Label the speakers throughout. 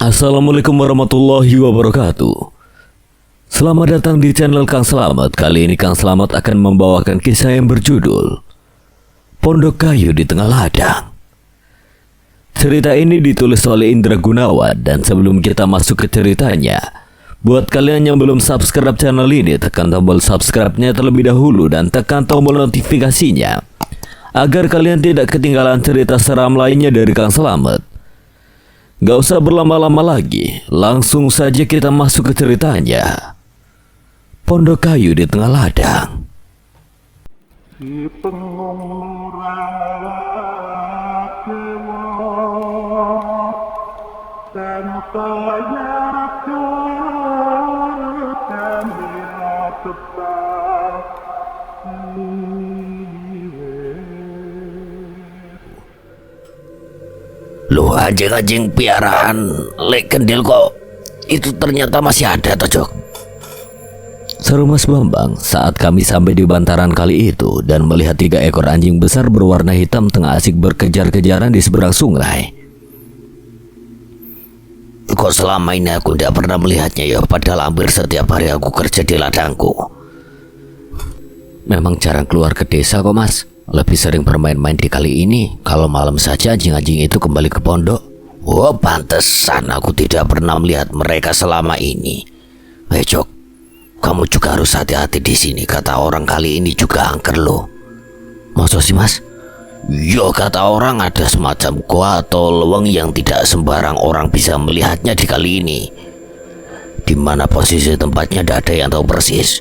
Speaker 1: Assalamualaikum warahmatullahi wabarakatuh. Selamat datang di channel Kang Slamet. Kali ini Kang Slamet akan membawakan kisah yang berjudul Pondok Kayu di Tengah Ladang. Cerita ini ditulis oleh Indra Gunawan. Dan sebelum kita masuk ke ceritanya, buat kalian yang belum subscribe channel ini, tekan tombol subscribe-nya terlebih dahulu dan tekan tombol notifikasinya agar kalian tidak ketinggalan cerita seram lainnya dari Kang Slamet. Gak usah berlama-lama lagi, langsung saja kita masuk ke ceritanya. Pondok Kayu di Tengah Ladang.
Speaker 2: Si pengumurah
Speaker 3: Loh, anjing-anjing piaraan Lek Kendil kok itu ternyata masih ada toh, Jok?
Speaker 1: Seru Mas Bambang saat kami sampai di bantaran kali itu dan melihat 3 ekor anjing besar berwarna hitam tengah asik berkejar-kejaran di seberang sungai.
Speaker 3: Kok selama ini aku tidak pernah melihatnya ya, padahal hampir setiap hari aku kerja di ladangku.
Speaker 1: Memang jarang keluar ke desa kok Mas. Lebih sering bermain-main di kali ini. Kalau malam saja anjing-anjing itu kembali ke pondok.
Speaker 3: Oh, pantesan aku tidak pernah melihat mereka selama ini. Jok, kamu juga harus hati-hati di sini. Kata orang kali ini juga angker loh.
Speaker 1: Masa sih Mas?
Speaker 3: Yo, kata orang ada semacam goa atau leweng yang tidak sembarang orang bisa melihatnya di kali ini. Di mana posisi tempatnya tidak ada yang tahu persis.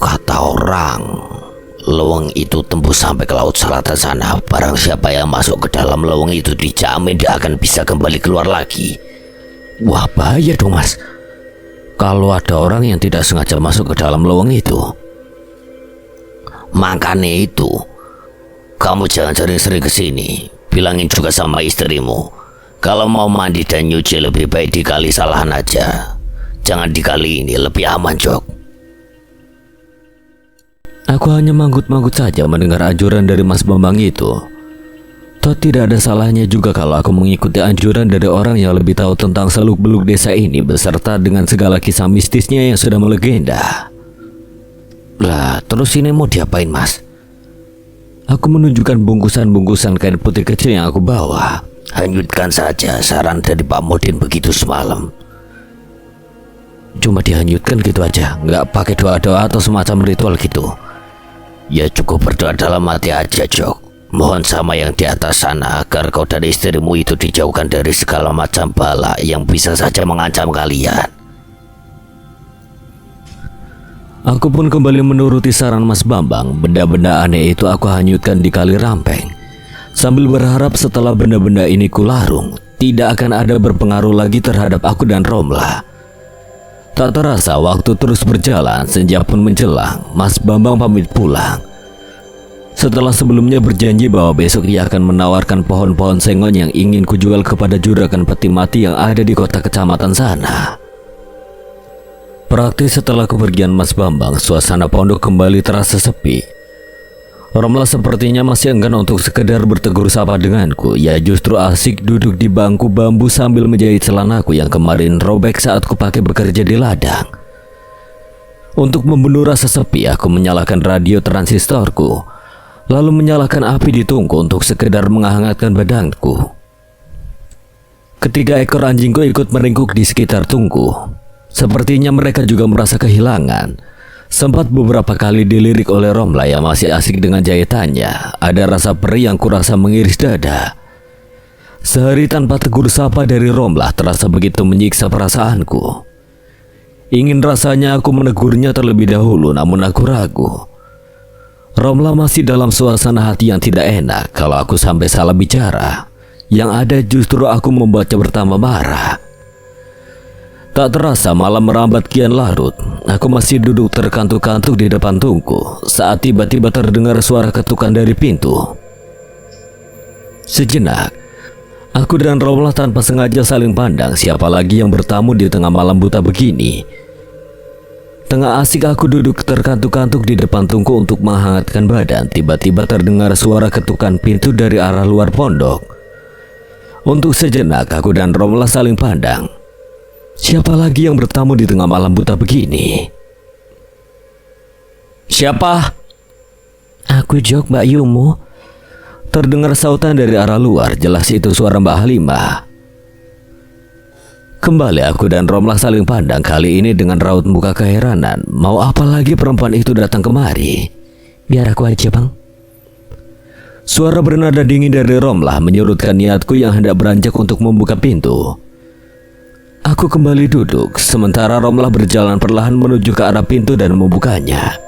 Speaker 3: Kata orang, leweng itu tembus sampai ke laut selatan sana. Barang siapa yang masuk ke dalam leweng itu dijamin dia akan bisa kembali keluar lagi.
Speaker 1: Wah, bahaya dong Mas. Kalau ada orang yang tidak sengaja masuk ke dalam leweng itu.
Speaker 3: Makanya itu, kamu jangan sering-sering kesini. Bilangin juga sama istrimu, kalau mau mandi dan nyuci lebih baik di kali Salahan aja. Jangan di kali ini, lebih aman, Jok.
Speaker 1: Aku hanya manggut-manggut saja mendengar anjuran dari Mas Bambang itu. Toh tidak ada salahnya juga kalau aku mengikuti anjuran dari orang yang lebih tahu tentang seluk-beluk desa ini beserta dengan segala kisah mistisnya yang sudah melegenda. Lah, terus ini mau diapain Mas? Aku menunjukkan bungkusan-bungkusan kain putih kecil yang aku bawa.
Speaker 3: Hanyutkan saja, saran dari Pak Modin begitu semalam.
Speaker 1: Cuma dihanyutkan gitu aja, nggak pakai doa-doa atau semacam ritual gitu.
Speaker 3: Ya cukup berdoa dalam hati aja, Jok. Mohon sama yang di atas sana agar kau dan istrimu itu dijauhkan dari segala macam bala yang bisa saja mengancam kalian.
Speaker 1: Aku pun kembali menuruti saran Mas Bambang. Benda-benda aneh itu aku hanyutkan di kali Rampeng, sambil berharap setelah benda-benda ini kularung, tidak akan ada berpengaruh lagi terhadap aku dan Romla. Tak terasa waktu terus berjalan, senja pun menjelang. Mas Bambang pamit pulang. Setelah sebelumnya berjanji bahwa besok ia akan menawarkan pohon-pohon sengon yang ingin kujual kepada juragan peti mati yang ada di kota kecamatan sana. Praktis setelah kepergian Mas Bambang, suasana pondok kembali terasa sepi. Romla sepertinya masih enggan untuk sekedar bertegur sapa denganku. Ia justru asik duduk di bangku bambu sambil menjahit celanaku yang kemarin robek saat kupakai bekerja di ladang. Untuk membunuh rasa sepi, aku menyalakan radio transistorku, lalu menyalakan api di tungku untuk sekedar menghangatkan badanku. Ketiga ekor anjingku ikut meringkuk di sekitar tungku. Sepertinya mereka juga merasa kehilangan. Sempat beberapa kali dilirik oleh Romla yang masih asik dengan jahitannya. Ada rasa perih yang kurasa mengiris dada. Sehari tanpa tegur sapa dari Romla terasa begitu menyiksa perasaanku. Ingin rasanya aku menegurnya terlebih dahulu, namun aku ragu. Romla masih dalam suasana hati yang tidak enak. Kalau aku sampai salah bicara, yang ada justru aku membuatnya bertambah marah. Tak terasa malam merambat kian larut. Aku masih duduk terkantuk-kantuk di depan tungku saat tiba-tiba terdengar suara ketukan dari pintu. Sejenak, aku dan Romla tanpa sengaja saling pandang. Siapa lagi yang bertamu di tengah malam buta begini? Tengah asik aku duduk terkantuk-kantuk di depan tungku untuk menghangatkan badan. Tiba-tiba terdengar suara ketukan pintu dari arah luar pondok. Untuk sejenak aku dan Romlah saling pandang. Siapa lagi yang bertamu di tengah malam buta begini? Siapa? Aku Jok, Mbak Yumu. Terdengar sautan dari arah luar, jelas itu suara Mbak Halimah. Kembali aku dan Romlah saling pandang, kali ini dengan raut muka keheranan. Mau apa lagi perempuan itu datang kemari? Biar aku aja, Bang. Suara bernada dingin dari Romlah menyurutkan niatku yang hendak beranjak untuk membuka pintu. Aku kembali duduk, sementara Romlah berjalan perlahan menuju ke arah pintu dan membukanya.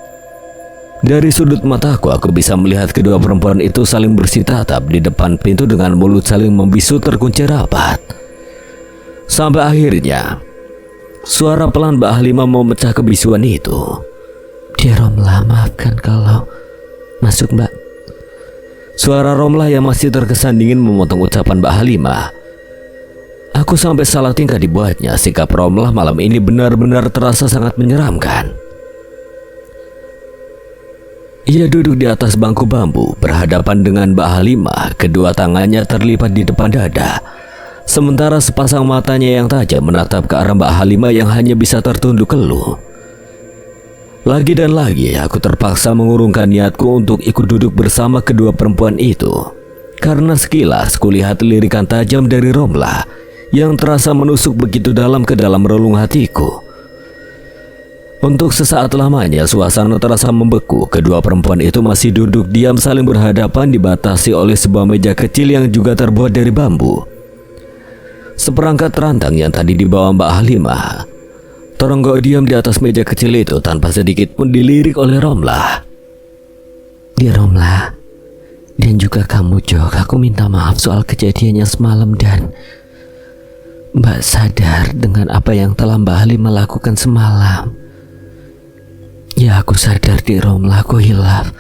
Speaker 1: Dari sudut mataku, aku bisa melihat kedua perempuan itu saling bersitatap di depan pintu dengan mulut saling membisu terkunci rapat. Sampai akhirnya, suara pelan Mbak Halimah memecah kebisuan itu. Dia Romlah, maafkan kalau masuk, Mbak. Suara Romlah yang masih terkesan dingin memotong ucapan Mbak Halimah. Aku sampai salah tingkah dibuatnya. Sikap Romlah malam ini benar-benar terasa sangat menyeramkan. Ia duduk di atas bangku bambu berhadapan dengan Mbak Halimah. Kedua tangannya terlipat di depan dada, sementara sepasang matanya yang tajam menatap ke arah Mbak Halimah yang hanya bisa tertunduk keluh. Lagi dan lagi aku terpaksa mengurungkan niatku untuk ikut duduk bersama kedua perempuan itu, karena sekilas kulihat lirikan tajam dari Romlah yang terasa menusuk begitu dalam ke dalam relung hatiku. Untuk sesaat lamanya suasana terasa membeku. Kedua perempuan itu masih duduk diam saling berhadapan, dibatasi oleh sebuah meja kecil yang juga terbuat dari bambu. Seperangkat rantang yang tadi dibawa Mbak Halimah teronggok diam di atas meja kecil itu tanpa sedikit pun dilirik oleh Romlah. Dia Romlah, dan juga kamu Jok, aku minta maaf soal kejadiannya semalam dan Mbak sadar dengan apa yang telah Mbak Halimah lakukan semalam. Ya, aku sadar di Romlah, aku hilaf.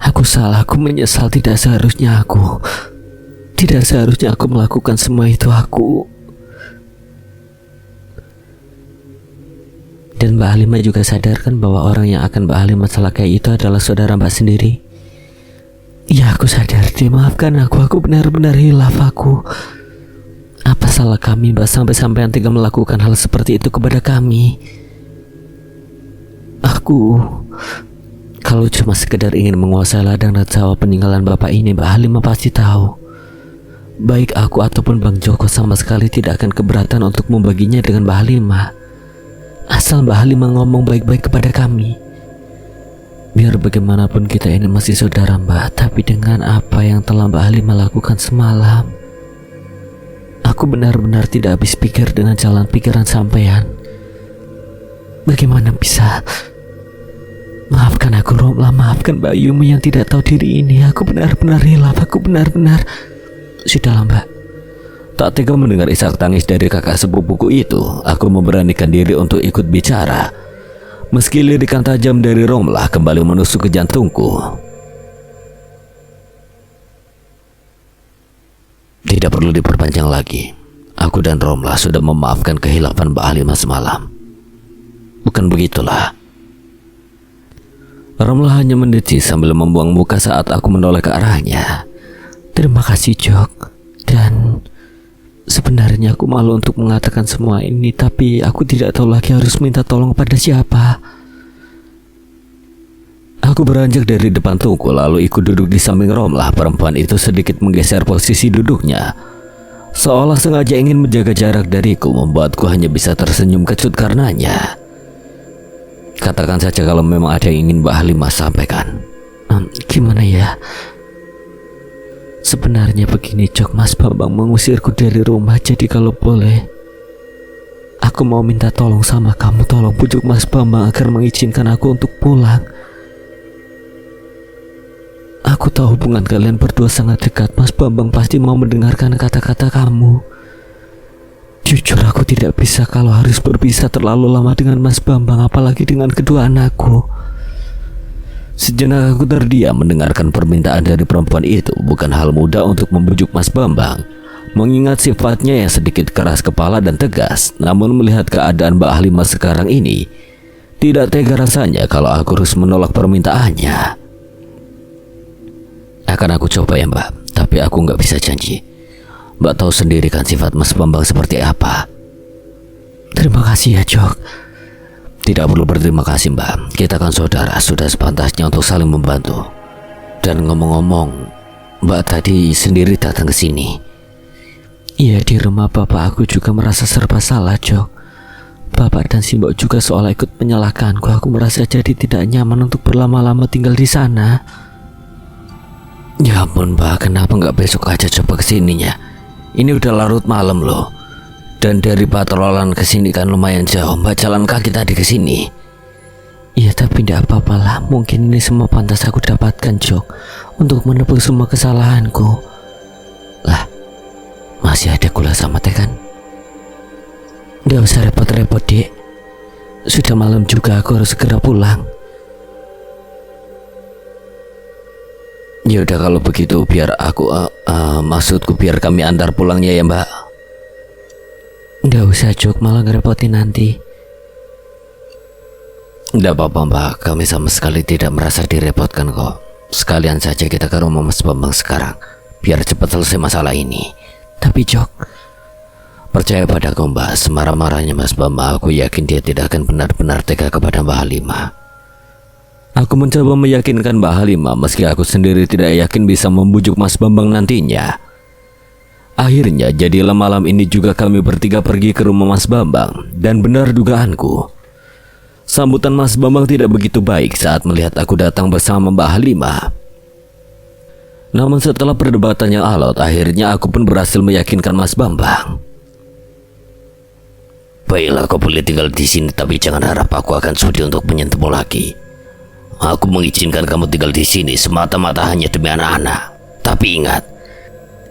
Speaker 1: Aku salah, aku menyesal. Tidak seharusnya aku melakukan semua itu. Dan Mbak Halimah juga sadarkan bahwa orang yang akan Mbak Halimah celakai itu adalah saudara Mbak sendiri. Ya, aku sadar. Maafkan aku benar-benar hilaf. Apa salah kami Mbak sampai-sampai tega melakukan hal seperti itu kepada kami? Kalau cuma sekedar ingin menguasai ladang dan sawah peninggalan bapak ini, Mbak Halimah pasti tahu. Baik aku ataupun Bang Joko sama sekali tidak akan keberatan untuk membaginya dengan Mbak Halimah, asal Mbak Halimah ngomong baik-baik kepada kami. Biar bagaimanapun kita ini masih saudara Mbak, tapi dengan apa yang telah Mbak Halimah lakukan semalam, aku benar-benar tidak habis pikir dengan jalan pikiran sampean. Bagaimana bisa? Maafkan aku Romlah, maafkan Mbak Yumu yang tidak tahu diri ini. Aku benar-benar hilaf, Sudahlah Mbak. Tak tega mendengar isak tangis dari kakak sepupuku itu, aku memberanikan diri untuk ikut bicara. Meski lirikan tajam dari Romlah kembali menusuk ke jantungku. Tidak perlu diperpanjang lagi. Aku dan Romlah sudah memaafkan kehilafan Mbak Halimah semalam. Bukan begitulah? Romlah hanya mendecis sambil membuang muka saat aku menoleh ke arahnya. Terima kasih Jok. Dan sebenarnya aku malu untuk mengatakan semua ini, tapi aku tidak tahu lagi harus minta tolong pada siapa. Aku beranjak dari depan tungku lalu ikut duduk di samping Romlah. Perempuan itu sedikit menggeser posisi duduknya, seolah sengaja ingin menjaga jarak dariku, membuatku hanya bisa tersenyum kecut karenanya. Katakan saja kalau memang ada yang ingin Mbak Halimah sampaikan. Gimana ya? Sebenarnya begini Jok, Mas Bambang mengusirku dari rumah. Jadi kalau boleh, aku mau minta tolong sama kamu. Tolong pujuk Mas Bambang agar mengizinkan aku untuk pulang. Aku tahu hubungan kalian berdua sangat dekat. Mas Bambang pasti mau mendengarkan kata-kata kamu. Jujur aku tidak bisa kalau harus berpisah terlalu lama dengan Mas Bambang, apalagi dengan kedua anakku. Sejenak aku terdiam mendengarkan permintaan dari perempuan itu. Bukan hal mudah untuk membujuk Mas Bambang, mengingat sifatnya yang sedikit keras kepala dan tegas. Namun melihat keadaan Mbak Halimah sekarang ini, tidak tega rasanya kalau aku harus menolak permintaannya. Akan aku coba ya Mbak, tapi aku nggak bisa janji. Mbak tahu sendiri kan sifat Mas Bambang seperti apa. Terima kasih ya Jok. Tidak perlu berterima kasih Mbak. Kita kan saudara, sudah sepantasnya untuk saling membantu. Dan ngomong-ngomong, Mbak tadi sendiri datang ke sini. Iya, di rumah bapak aku juga merasa serba salah Jok. Bapak dan si Mbok juga seolah ikut menyalahkanku. Aku merasa jadi tidak nyaman untuk berlama-lama tinggal di sana. Ya ampun Mbak, kenapa nggak besok aja coba kesininya? Ini udah larut malam loh. Dan dari patrolan ke sini kan lumayan jauh. Mbak jalan kaki tadi ke sini. Iya, tapi tidak apa-apa lah. Mungkin ini semua pantas aku dapatkan Jok, untuk menebus semua kesalahanku. Lah, masih ada gula sama teh kan? Gak usah repot-repot Dek. Sudah malam juga, aku harus segera pulang. Ya udah kalau begitu biar aku maksudku biar kami antar pulangnya ya Mbak. Gak usah Jok, malah ngerepotin nanti. Gak apa-apa Mbak, kami sama sekali tidak merasa direpotkan kok. Sekalian saja kita ke rumah Mas Bambang sekarang, biar cepat selesai masalah ini. Tapi Jok, percaya padaku Mbak, semarah-marahnya Mas Bambang, aku yakin dia tidak akan benar-benar tega kepada Mbak Halimah. Aku mencoba meyakinkan Mbak Halimah meski aku sendiri tidak yakin bisa membujuk Mas Bambang nantinya. Akhirnya jadilah malam ini juga kami bertiga pergi ke rumah Mas Bambang. Dan benar dugaanku, sambutan Mas Bambang tidak begitu baik saat melihat aku datang bersama Mbak Halimah. Namun setelah perdebatan yang alot, akhirnya aku pun berhasil meyakinkan Mas Bambang.
Speaker 3: Baiklah, kau boleh tinggal di sini, tapi jangan harap aku akan sudi untuk menyentuhmu lagi. Aku mengizinkan kamu tinggal di sini semata-mata hanya demi anak-anak. Tapi ingat,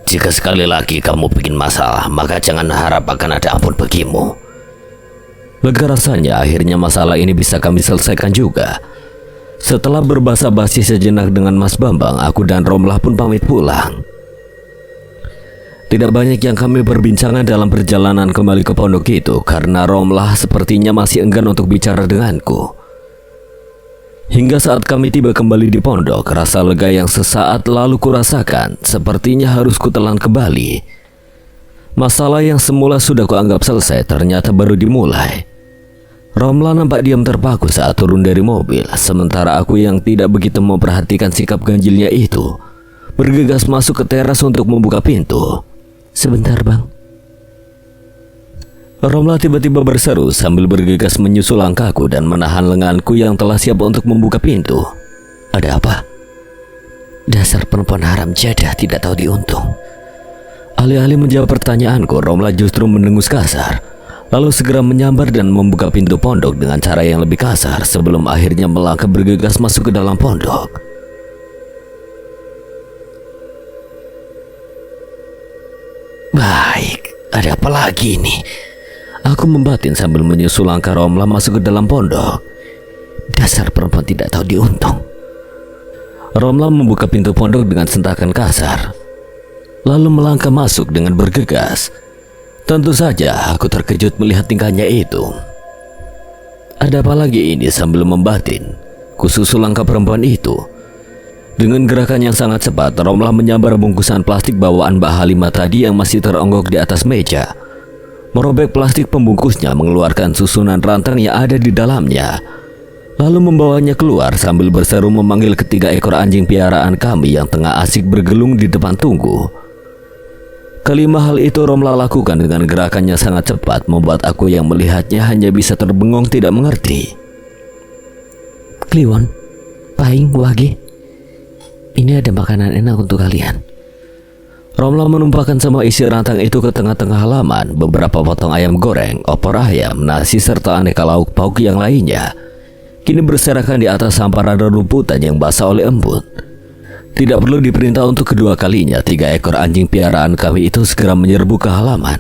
Speaker 3: jika sekali lagi kamu bikin masalah, maka jangan harap akan ada ampun bagimu.
Speaker 1: Lega rasanya akhirnya masalah ini bisa kami selesaikan juga. Setelah berbasa-basi sejenak dengan Mas Bambang, aku dan Romlah pun pamit pulang. Tidak banyak yang kami perbincangan dalam perjalanan kembali ke pondok itu, karena Romlah sepertinya masih enggan untuk bicara denganku. Hingga saat kami tiba kembali di pondok, rasa lega yang sesaat lalu kurasakan sepertinya harus kutelan kembali. Masalah yang semula sudah kuanggap selesai ternyata baru dimulai. Romlah nampak diam terpaku saat turun dari mobil, sementara aku yang tidak begitu memperhatikan sikap ganjilnya itu bergegas masuk ke teras untuk membuka pintu. Sebentar Bang. Romlah tiba-tiba berseru sambil bergegas menyusul langkahku dan menahan lenganku yang telah siap untuk membuka pintu. Ada apa? Dasar perempuan haram jadah tidak tahu diuntung. Alih-alih menjawab pertanyaanku, Romlah justru mendengus kasar, lalu segera menyambar dan membuka pintu pondok dengan cara yang lebih kasar sebelum akhirnya melangkah bergegas masuk ke dalam pondok. Baik, ada apa lagi ini? Aku membatin sambil menyusul langkah Romlah masuk ke dalam pondok. Dasar perempuan tidak tahu diuntung. Romlah membuka pintu pondok dengan sentakan kasar, lalu melangkah masuk dengan bergegas. Tentu saja aku terkejut melihat tingkahnya itu. Ada apa lagi ini sambil membatin? Kususul langkah perempuan itu. Dengan gerakan yang sangat cepat, Romlah menyambar bungkusan plastik bawaan Mbak Halimah tadi yang masih teronggok di atas meja. Merobek plastik pembungkusnya, mengeluarkan susunan rantang yang ada di dalamnya, lalu membawanya keluar sambil berseru memanggil ketiga ekor anjing piaraan kami yang tengah asik bergelung di depan tunggu. Kelima hal itu Romlah lakukan dengan gerakannya sangat cepat, membuat aku yang melihatnya hanya bisa terbengong tidak mengerti. Kliwon, Paing, Wage, ini ada makanan enak untuk kalian. Romlah menumpahkan semua isi rantang itu ke tengah-tengah halaman. Beberapa potong ayam goreng, opor ayam, nasi serta aneka lauk pauk yang lainnya kini berserakan di atas hamparan rumputan yang basah oleh embun. Tidak perlu diperintah untuk kedua kalinya, 3 ekor anjing piaraan kami itu segera menyerbu ke halaman.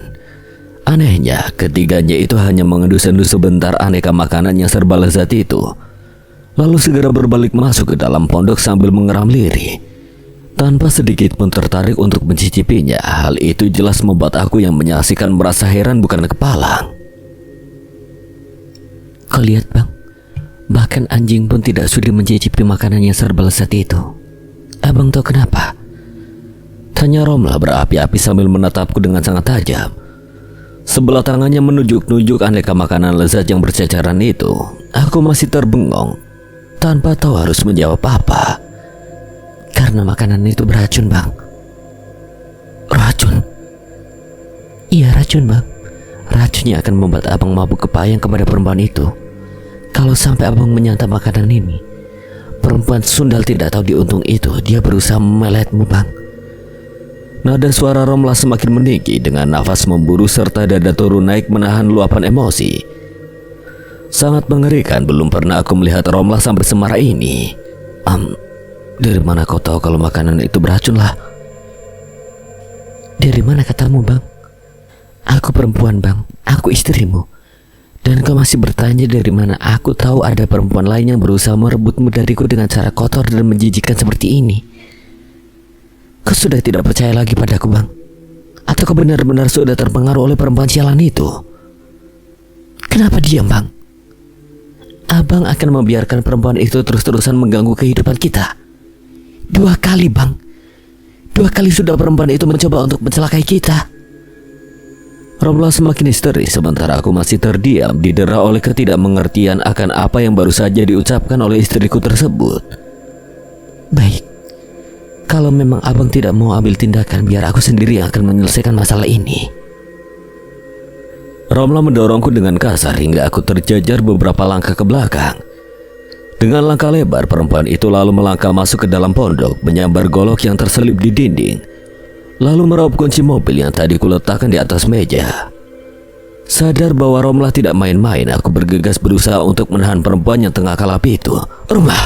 Speaker 1: Anehnya, ketiganya itu hanya mengendus-endus sebentar aneka makanan yang serba lezat itu, lalu segera berbalik masuk ke dalam pondok sambil mengeram lirih, tanpa sedikit pun tertarik untuk mencicipinya. Hal itu jelas membuat aku yang menyaksikan merasa heran bukan kepalang. Kau lihat Bang, bahkan anjing pun tidak sudi mencicipi makanan yang serba lezat itu. Abang tahu kenapa? Tanya Romla berapi-api sambil menatapku dengan sangat tajam. Sebelah tangannya menunjuk-nunjuk aneka makanan lezat yang berceceran itu. Aku masih terbengong, tanpa tahu harus menjawab apa. Karena makanan itu beracun, Bang. Racun? Iya, racun, Bang. Racunnya akan membuat abang mabuk kepayang kepada perempuan itu. Kalau sampai abang menyantap makanan ini, perempuan sundal tidak tahu diuntung itu, dia berusaha memeletmu, Bang. Nada suara Romla semakin meninggi dengan nafas memburu serta dada turun naik menahan luapan emosi. Sangat mengerikan, belum pernah aku melihat Romla sampai semarah ini. Dari mana kau tahu kalau makanan itu beracun lah? Dari mana katamu, Bang? Aku perempuan, Bang. Aku istrimu. Dan kau masih bertanya dari mana aku tahu ada perempuan lain yang berusaha merebutmu dariku dengan cara kotor dan menjijikkan seperti ini. Kau sudah tidak percaya lagi padaku, Bang? Atau kau benar-benar sudah terpengaruh oleh perempuan sialan itu? Kenapa diam, Bang? Abang akan membiarkan perempuan itu terus-terusan mengganggu kehidupan kita. 2 kali, Bang. 2 kali sudah perempuan itu mencoba untuk mencelakai kita. Romla semakin histeris sementara aku masih terdiam, didera oleh ketidakmengertian akan apa yang baru saja diucapkan oleh istriku tersebut. Baik, kalau memang abang tidak mau ambil tindakan, biar aku sendiri yang akan menyelesaikan masalah ini. Romla mendorongku dengan kasar hingga aku terjajar beberapa langkah ke belakang. Dengan langkah lebar, perempuan itu lalu melangkah masuk ke dalam pondok, menyambar golok yang terselip di dinding, lalu meraup kunci mobil yang tadi kuletakkan di atas meja. Sadar bahwa Romla tidak main-main, aku bergegas berusaha untuk menahan perempuan yang tengah kalap itu. Romla!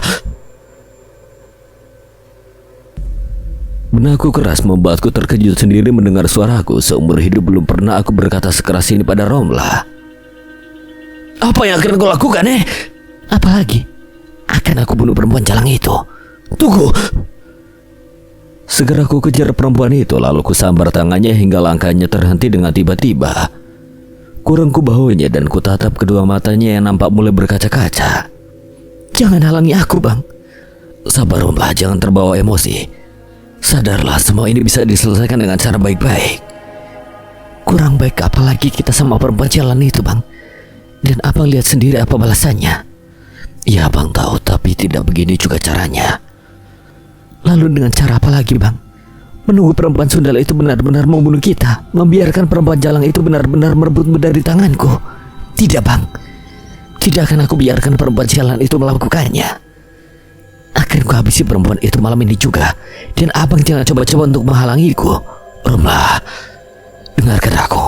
Speaker 1: Benakku keras membuatku terkejut sendiri mendengar suaraku. Seumur hidup belum pernah aku berkata sekeras ini pada Romla. Apa yang akan kau lakukan, Apalagi? Akan aku bunuh perempuan jalang itu. Tunggu! Segera ku kejar perempuan itu, lalu ku sambar tangannya hingga langkahnya terhenti dengan tiba-tiba. Kurengku bahunya dan ku tatap kedua matanya yang nampak mulai berkaca-kaca. Jangan halangi aku, Bang. Sabar, Romla, jangan terbawa emosi. Sadarlah, semua ini bisa diselesaikan dengan cara baik-baik. Kurang baik apalagi kita sama perempuan jalan itu, Bang. Dan abang lihat sendiri apa balasannya. Ya, Bang tahu, tapi tidak begini juga caranya. Lalu dengan cara apa lagi, Bang? Menunggu perempuan sundal itu benar-benar membunuh kita, membiarkan perempuan jalang itu benar-benar merebutmu dari tanganku. Tidak, Bang. Tidak akan aku biarkan perempuan jalan itu melakukannya. Akan ku habisi perempuan itu malam ini juga. Dan abang jangan coba-coba untuk menghalangiku. Romla, dengarkan aku.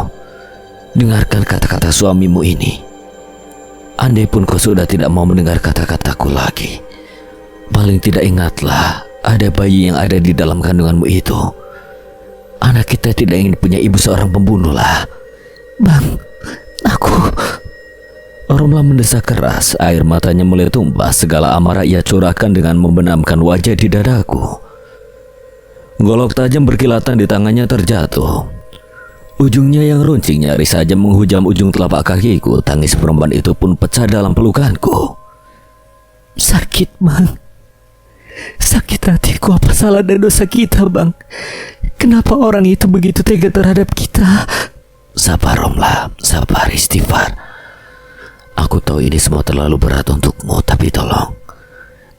Speaker 1: Dengarkan kata-kata suamimu ini. Andai pun kau sudah tidak mau mendengar kata-kataku lagi, paling tidak ingatlah, ada bayi yang ada di dalam kandunganmu itu. Anak kita tidak ingin punya ibu seorang pembunuh lah. Bang, aku... Romla mendesak keras, air matanya mulai tumpah, segala amarah ia curahkan dengan membenamkan wajah di dadaku. Golok tajam berkilatan di tangannya terjatuh. Ujungnya yang runcing nyaris saja menghujam ujung telapak kakiku. Tangis perempuan itu pun pecah dalam pelukanku. Sakit, Bang. Sakit hatiku, apa salah dan dosa kita, Bang? Kenapa orang itu begitu tega terhadap kita? Sabar, Romla, sabar, istighfar. Aku tahu ini semua terlalu berat untukmu, tapi tolong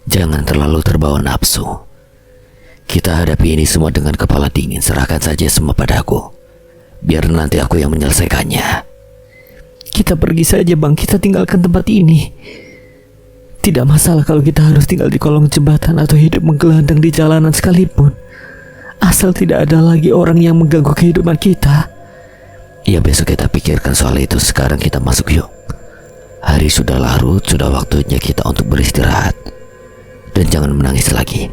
Speaker 1: jangan terlalu terbawa nafsu. Kita hadapi ini semua dengan kepala dingin. Serahkan saja semua padaku. Biar nanti aku yang menyelesaikannya. Kita pergi saja, Bang. Kita tinggalkan tempat ini. Tidak masalah kalau kita harus tinggal di kolong jembatan atau hidup menggelandang di jalanan sekalipun. Asal tidak ada lagi orang yang mengganggu kehidupan kita. Ya, besok kita pikirkan soal itu. Sekarang kita masuk yuk. Hari sudah larut, sudah waktunya kita untuk beristirahat. Dan jangan menangis lagi.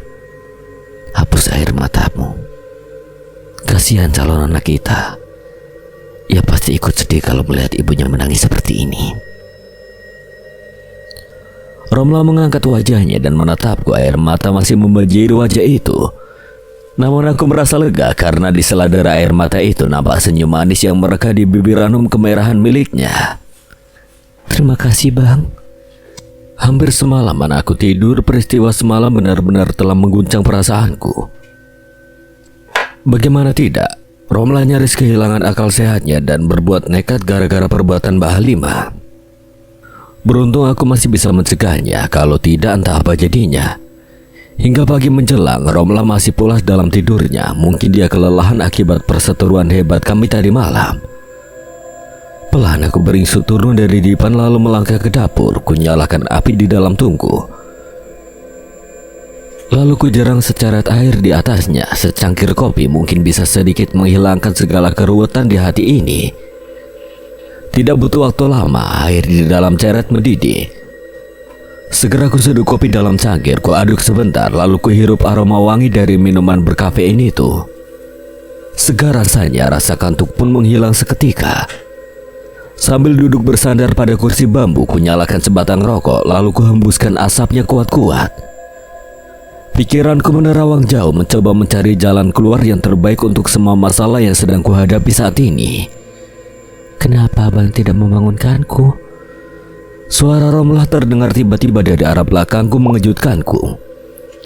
Speaker 1: Hapus air matamu. Kasihan calon anak kita. Ia pasti ikut sedih kalau melihat ibunya menangis seperti ini. Romla mengangkat wajahnya dan menatapku. Air mata masih membanjiri wajah itu. Namun aku merasa lega karena di seladara air mata itu nampak senyum manis yang mereka di bibir ranum kemerahan miliknya. Terima kasih, Bang. Hampir semalaman aku tidur, peristiwa semalam benar-benar telah mengguncang perasaanku. Bagaimana tidak? Romlah nyaris kehilangan akal sehatnya dan berbuat nekat gara-gara perbuatan Mbak Halimah. Beruntung aku masih bisa mencegahnya, kalau tidak entah apa jadinya. Hingga pagi menjelang, Romlah masih pulas dalam tidurnya. Mungkin dia kelelahan akibat perseteruan hebat kami tadi malam. Pelan aku beringsut turun dari dipan lalu melangkah ke dapur. Kunyalakan api di dalam tungku. Lalu kujerang seceret air di atasnya. Secangkir kopi mungkin bisa sedikit menghilangkan segala keruwetan di hati ini. Tidak butuh waktu lama, air di dalam ceret mendidih. Segera kuseduh kopi dalam cangkir, kuaduk sebentar, lalu kuhirup aroma wangi dari minuman berkafein itu. Segar rasanya, rasa kantuk pun menghilang seketika. Sambil duduk bersandar pada kursi bambu, kunyalakan sebatang rokok, lalu kuhembuskan asapnya kuat-kuat. Pikiranku menerawang jauh mencoba mencari jalan keluar yang terbaik untuk semua masalah yang sedang kuhadapi saat ini. Kenapa abang tidak membangunkanku? Suara Romlah terdengar tiba-tiba dari arah belakangku mengejutkanku.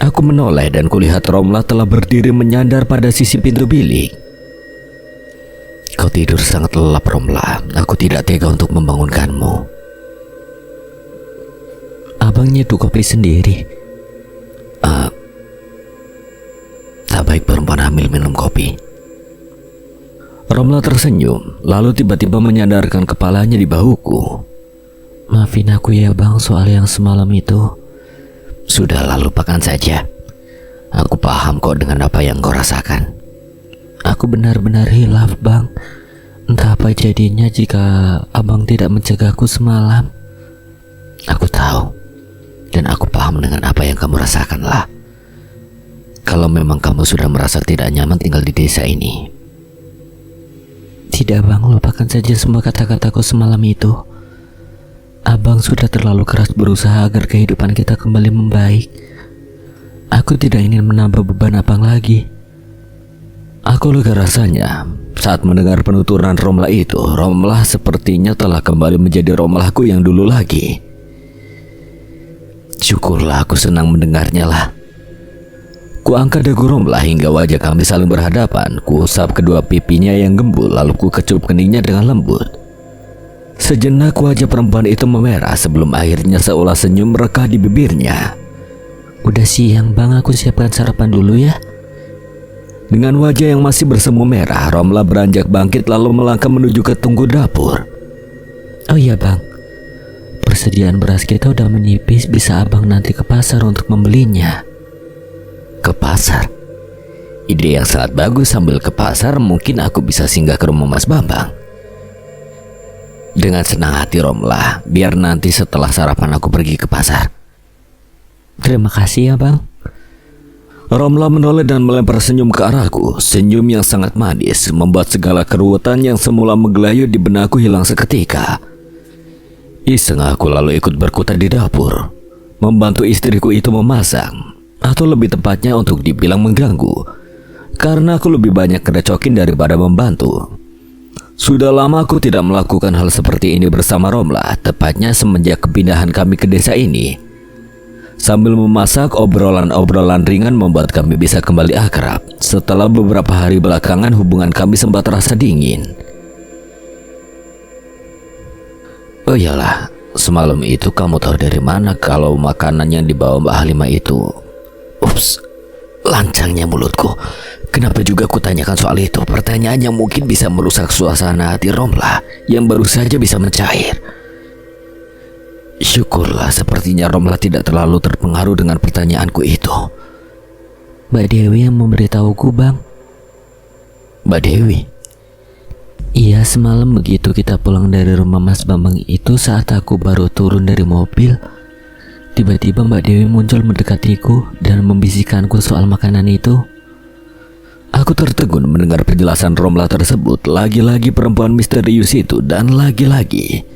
Speaker 1: Aku menoleh dan kulihat Romlah telah berdiri menyandar pada sisi pintu bilik. Kau tidur sangat lelap, Romlah. Aku tidak tega untuk membangunkanmu. Abang nyeduh kopi sendiri. Tak baik perempuan hamil minum kopi. Romlah tersenyum, lalu tiba-tiba menyandarkan kepalanya di bahuku. Maafin aku ya bang soal yang semalam itu. Sudahlah, lupakan saja. Aku paham kok dengan apa yang kau rasakan. Aku benar-benar hilaf bang. Entah apa jadinya jika abang tidak mencegahku semalam. Aku tahu. Dan aku paham dengan apa yang kamu rasakan lah. Kalau memang kamu sudah merasa tidak nyaman tinggal di desa ini. Tidak bang, lupakan saja semua kata-kataku semalam itu. Abang sudah terlalu keras berusaha agar kehidupan kita kembali membaik. Aku tidak ingin menambah beban abang lagi. Aku lega rasanya saat mendengar penuturan Romlah itu. Romlah sepertinya telah kembali menjadi Romlahku yang dulu lagi. Syukurlah, aku senang mendengarnya lah. Kuangkat dagu Romlah hingga wajah kami saling berhadapan. Kuusap kedua pipinya yang gembul, lalu ku kecup keningnya dengan lembut. Sejenak wajah perempuan itu memerah sebelum akhirnya seolah senyum merekah di bibirnya. Udah siang bang, aku siapkan sarapan dulu ya. Dengan wajah yang masih bersemu merah, Romlah beranjak bangkit lalu melangkah menuju ke tungku dapur. Oh iya bang, persediaan beras kita udah menipis, bisa abang nanti ke pasar untuk membelinya. Ke pasar? Ide yang sangat bagus. Sambil ke pasar mungkin aku bisa singgah ke rumah Mas Bambang. Dengan senang hati Romlah, biar nanti setelah sarapan aku pergi ke pasar. Terima kasih ya bang. Romlah menoleh dan melempar senyum ke arahku. Senyum yang sangat manis membuat segala keruwetan yang semula menggelayut di benakku hilang seketika. Iseng aku lalu ikut berkutat di dapur, membantu istriku itu memasak. Atau lebih tepatnya untuk dibilang mengganggu, karena aku lebih banyak ngerecokin daripada membantu. Sudah lama aku tidak melakukan hal seperti ini bersama Romlah, tepatnya semenjak kepindahan kami ke desa ini. Sambil memasak, obrolan-obrolan ringan membuat kami bisa kembali akrab. Setelah beberapa hari belakangan hubungan kami sempat terasa dingin. Oh iyalah, semalam itu kamu tahu dari mana kalau makanan yang dibawa Mbak Halimah itu? Ups, lancangnya mulutku. Kenapa juga kutanyakan soal itu? Pertanyaan yang mungkin bisa merusak suasana hati Romlah yang baru saja bisa mencair. Syukurlah, sepertinya Romlah tidak terlalu terpengaruh dengan pertanyaanku itu. Mbak Dewi yang memberitahuku bang. Mbak Dewi? Iya, semalam begitu kita pulang dari rumah Mas Bambang itu, saat aku baru turun dari mobil, tiba-tiba Mbak Dewi muncul mendekatiku dan membisikkanku soal makanan itu. Aku tertegun mendengar penjelasan Romlah tersebut. Lagi-lagi perempuan misterius itu, dan lagi-lagi.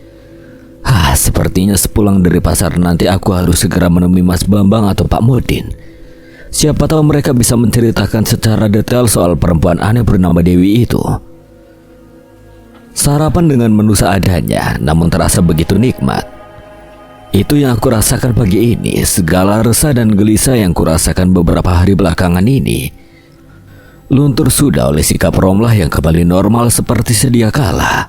Speaker 1: Sepertinya sepulang dari pasar nanti aku harus segera menemui Mas Bambang atau Pak Modin. Siapa tahu mereka bisa menceritakan secara detail soal perempuan aneh bernama Dewi itu. Sarapan dengan menu seadanya, namun terasa begitu nikmat. Itu yang aku rasakan pagi ini. Segala resah dan gelisah yang kurasakan beberapa hari belakangan ini Luntur sudah oleh sikap Romlah yang kembali normal seperti sedia kala.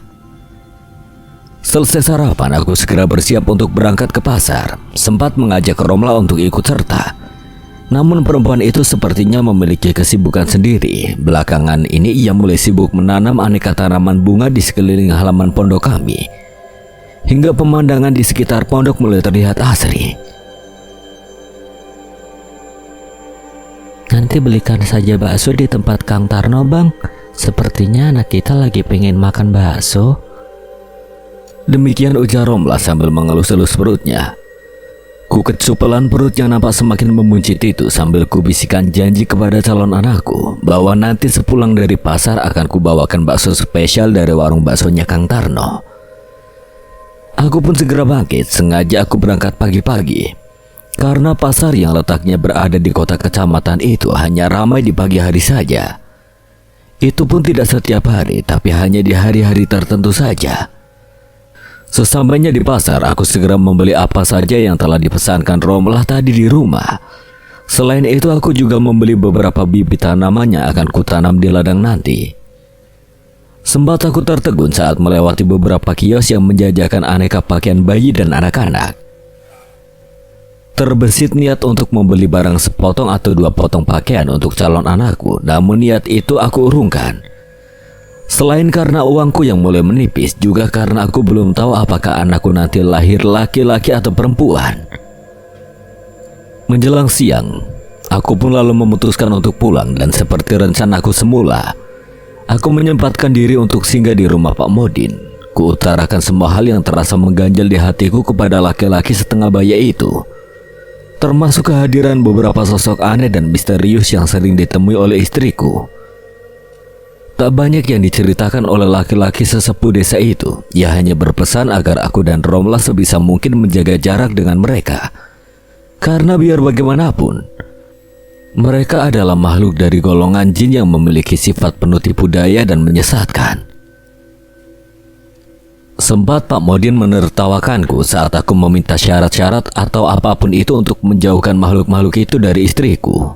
Speaker 1: Selesai sarapan, aku segera bersiap untuk berangkat ke pasar. Sempat mengajak Romlah untuk ikut serta. Namun perempuan itu sepertinya memiliki kesibukan sendiri. Belakangan ini ia mulai sibuk menanam aneka tanaman bunga di sekeliling halaman pondok kami. Hingga pemandangan di sekitar pondok mulai terlihat asri.
Speaker 4: Nanti belikan saja bakso di tempat Kang Tarno, Bang. Sepertinya anak kita lagi pengen makan bakso.
Speaker 1: Demikian ujar Romlah sambil mengelus-elus perutnya. Ku kecupelan perut yang nampak semakin memuncit itu sambil kubisikan janji kepada calon anakku bahwa nanti sepulang dari pasar akan kubawakan bakso spesial dari warung baksonya Kang Tarno. Aku pun segera bangkit, sengaja aku berangkat pagi-pagi. Karena pasar yang letaknya berada di kota kecamatan itu hanya ramai di pagi hari saja. Itu pun tidak setiap hari, tapi hanya di hari-hari tertentu saja. Sesampainya di pasar, aku segera membeli apa saja yang telah dipesankan Romlah tadi di rumah. Selain itu, aku juga membeli beberapa bibit tanaman yang akan kutanam di ladang nanti. Sempat aku tertegun saat melewati beberapa kios yang menjajakan aneka pakaian bayi dan anak-anak. Terbesit niat untuk membeli barang sepotong atau 2 potong pakaian untuk calon anakku, namun niat itu aku urungkan. Selain karena uangku yang mulai menipis, juga karena aku belum tahu apakah anakku nanti lahir laki-laki atau perempuan. Menjelang siang, aku pun lalu memutuskan untuk pulang dan seperti rencanaku semula, aku menyempatkan diri untuk singgah di rumah Pak Modin. Kuutarakan semua hal yang terasa mengganjal di hatiku kepada laki-laki setengah baya itu. Termasuk kehadiran beberapa sosok aneh dan misterius yang sering ditemui oleh istriku. Tak banyak yang diceritakan oleh laki-laki sesepuh desa itu. Ia hanya berpesan agar aku dan Romlah sebisa mungkin menjaga jarak dengan mereka. Karena biar bagaimanapun, mereka adalah makhluk dari golongan jin yang memiliki sifat penuh tipu daya dan menyesatkan. Sempat Pak Modin menertawakanku saat aku meminta syarat-syarat atau apapun itu untuk menjauhkan makhluk-makhluk itu dari istriku.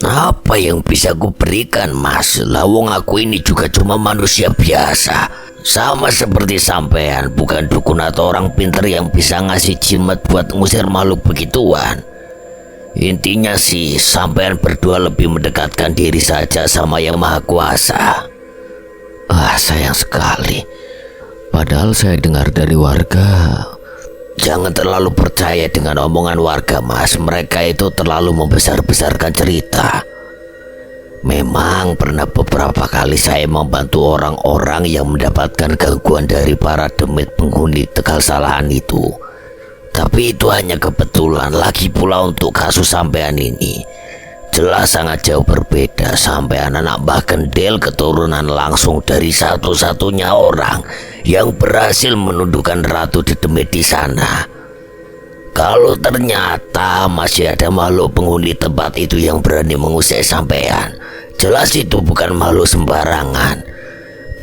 Speaker 3: Apa yang bisa ku berikan, Mas? Lawang aku ini juga cuma manusia biasa. Sama seperti sampean, bukan dukun atau orang pinter yang bisa ngasih jimat buat ngusir makhluk begituan. Intinya sih, sampean berdua lebih mendekatkan diri saja sama Yang Maha Kuasa.
Speaker 1: Sayang sekali. Padahal saya dengar dari warga.
Speaker 3: Jangan terlalu percaya dengan omongan warga, Mas. Mereka itu terlalu membesar-besarkan cerita. Memang pernah beberapa kali saya membantu orang-orang yang mendapatkan gangguan dari para demit penghuni Tegal Salahan itu. Tapi itu hanya kebetulan. Lagi pula untuk kasus sampean ini, jelas sangat jauh berbeda. Sampean anak Mbah Kendel keturunan langsung dari satu-satunya orang yang berhasil menundukkan Ratu Dedemit di sana. Kalau ternyata masih ada makhluk penghuni tempat itu yang berani mengusir sampean, jelas itu bukan makhluk sembarangan.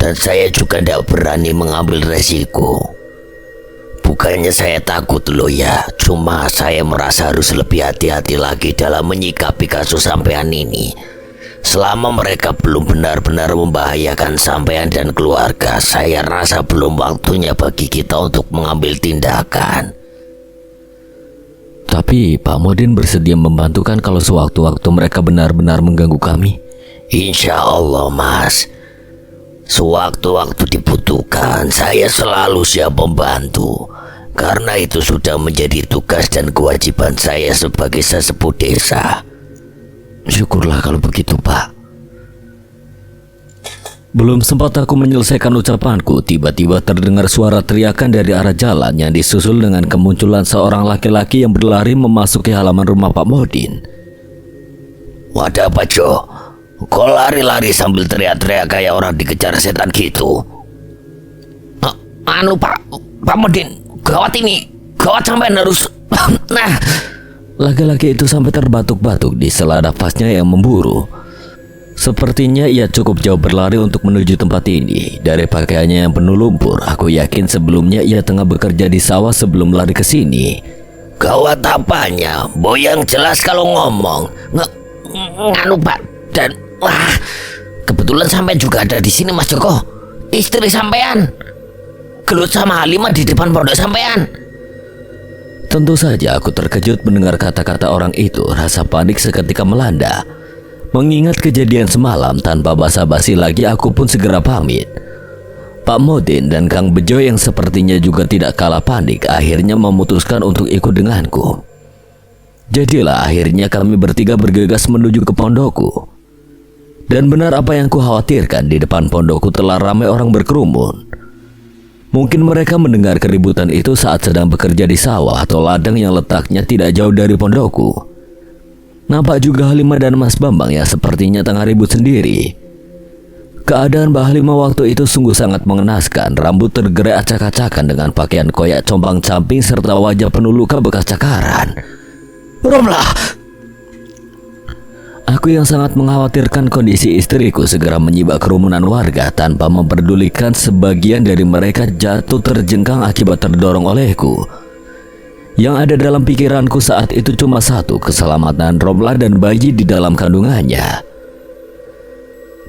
Speaker 3: Dan saya juga tidak berani mengambil resiko. Bukannya saya takut loh ya, cuma saya merasa harus lebih hati-hati lagi dalam menyikapi kasus sampean ini. Selama mereka belum benar-benar membahayakan sampean dan keluarga, saya rasa belum waktunya bagi kita untuk mengambil tindakan.
Speaker 1: Tapi Pak Modin bersedia membantukan kalau sewaktu-waktu mereka benar-benar mengganggu kami?
Speaker 3: Insya Allah, Mas. Sewaktu-waktu dibutuhkan, saya selalu siap membantu. Karena itu sudah menjadi tugas dan kewajiban saya sebagai sesepuh desa.
Speaker 1: Syukurlah kalau begitu, Pak. Belum sempat aku menyelesaikan ucapanku, tiba-tiba terdengar suara teriakan dari arah jalan yang disusul dengan kemunculan seorang laki-laki yang berlari memasuki halaman rumah Pak Modin.
Speaker 3: Wadah apa, Jo? Kok lari-lari sambil teriak-teriak kayak orang dikejar setan gitu? Pak Modin, gawat ini. Gawat sampai harus... Nah,
Speaker 1: laki-laki itu sampai terbatuk-batuk di sela nafasnya yang memburu. Sepertinya ia cukup jauh berlari untuk menuju tempat ini. Dari pakaiannya yang penuh lumpur, aku yakin sebelumnya ia tengah bekerja di sawah sebelum lari ke sini.
Speaker 3: Gawat apanya? Boyang jelas kalau ngomong. Pak Dan wah, kebetulan sampean juga ada di sini, Mas Joko. Istri sampean gelut sama Halimah di depan pondok sampean.
Speaker 1: Tentu saja aku terkejut mendengar kata-kata orang itu. Rasa panik seketika melanda. Mengingat kejadian semalam, tanpa basa-basi lagi aku pun segera pamit. Pak Modin dan Kang Bejo yang sepertinya juga tidak kalah panik akhirnya memutuskan untuk ikut denganku. Jadilah akhirnya kami bertiga bergegas menuju ke pondokku. Dan benar apa yang kukhawatirkan, di depan pondokku telah ramai orang berkerumun. Mungkin mereka mendengar keributan itu saat sedang bekerja di sawah atau ladang yang letaknya tidak jauh dari pondokku. Nampak juga Halimah dan Mas Bambang yang sepertinya tengah ribut sendiri. Keadaan Mbak Halimah waktu itu sungguh sangat mengenaskan. Rambut tergerai acak-acakan dengan pakaian koyak compang-camping serta wajah penuh luka bekas cakaran.
Speaker 3: Romlah!
Speaker 1: Aku yang sangat mengkhawatirkan kondisi istriku segera menyibak kerumunan warga tanpa memperdulikan sebagian dari mereka jatuh terjengkang akibat terdorong olehku. Yang ada dalam pikiranku saat itu cuma satu, keselamatan Romlah dan bayi di dalam kandungannya.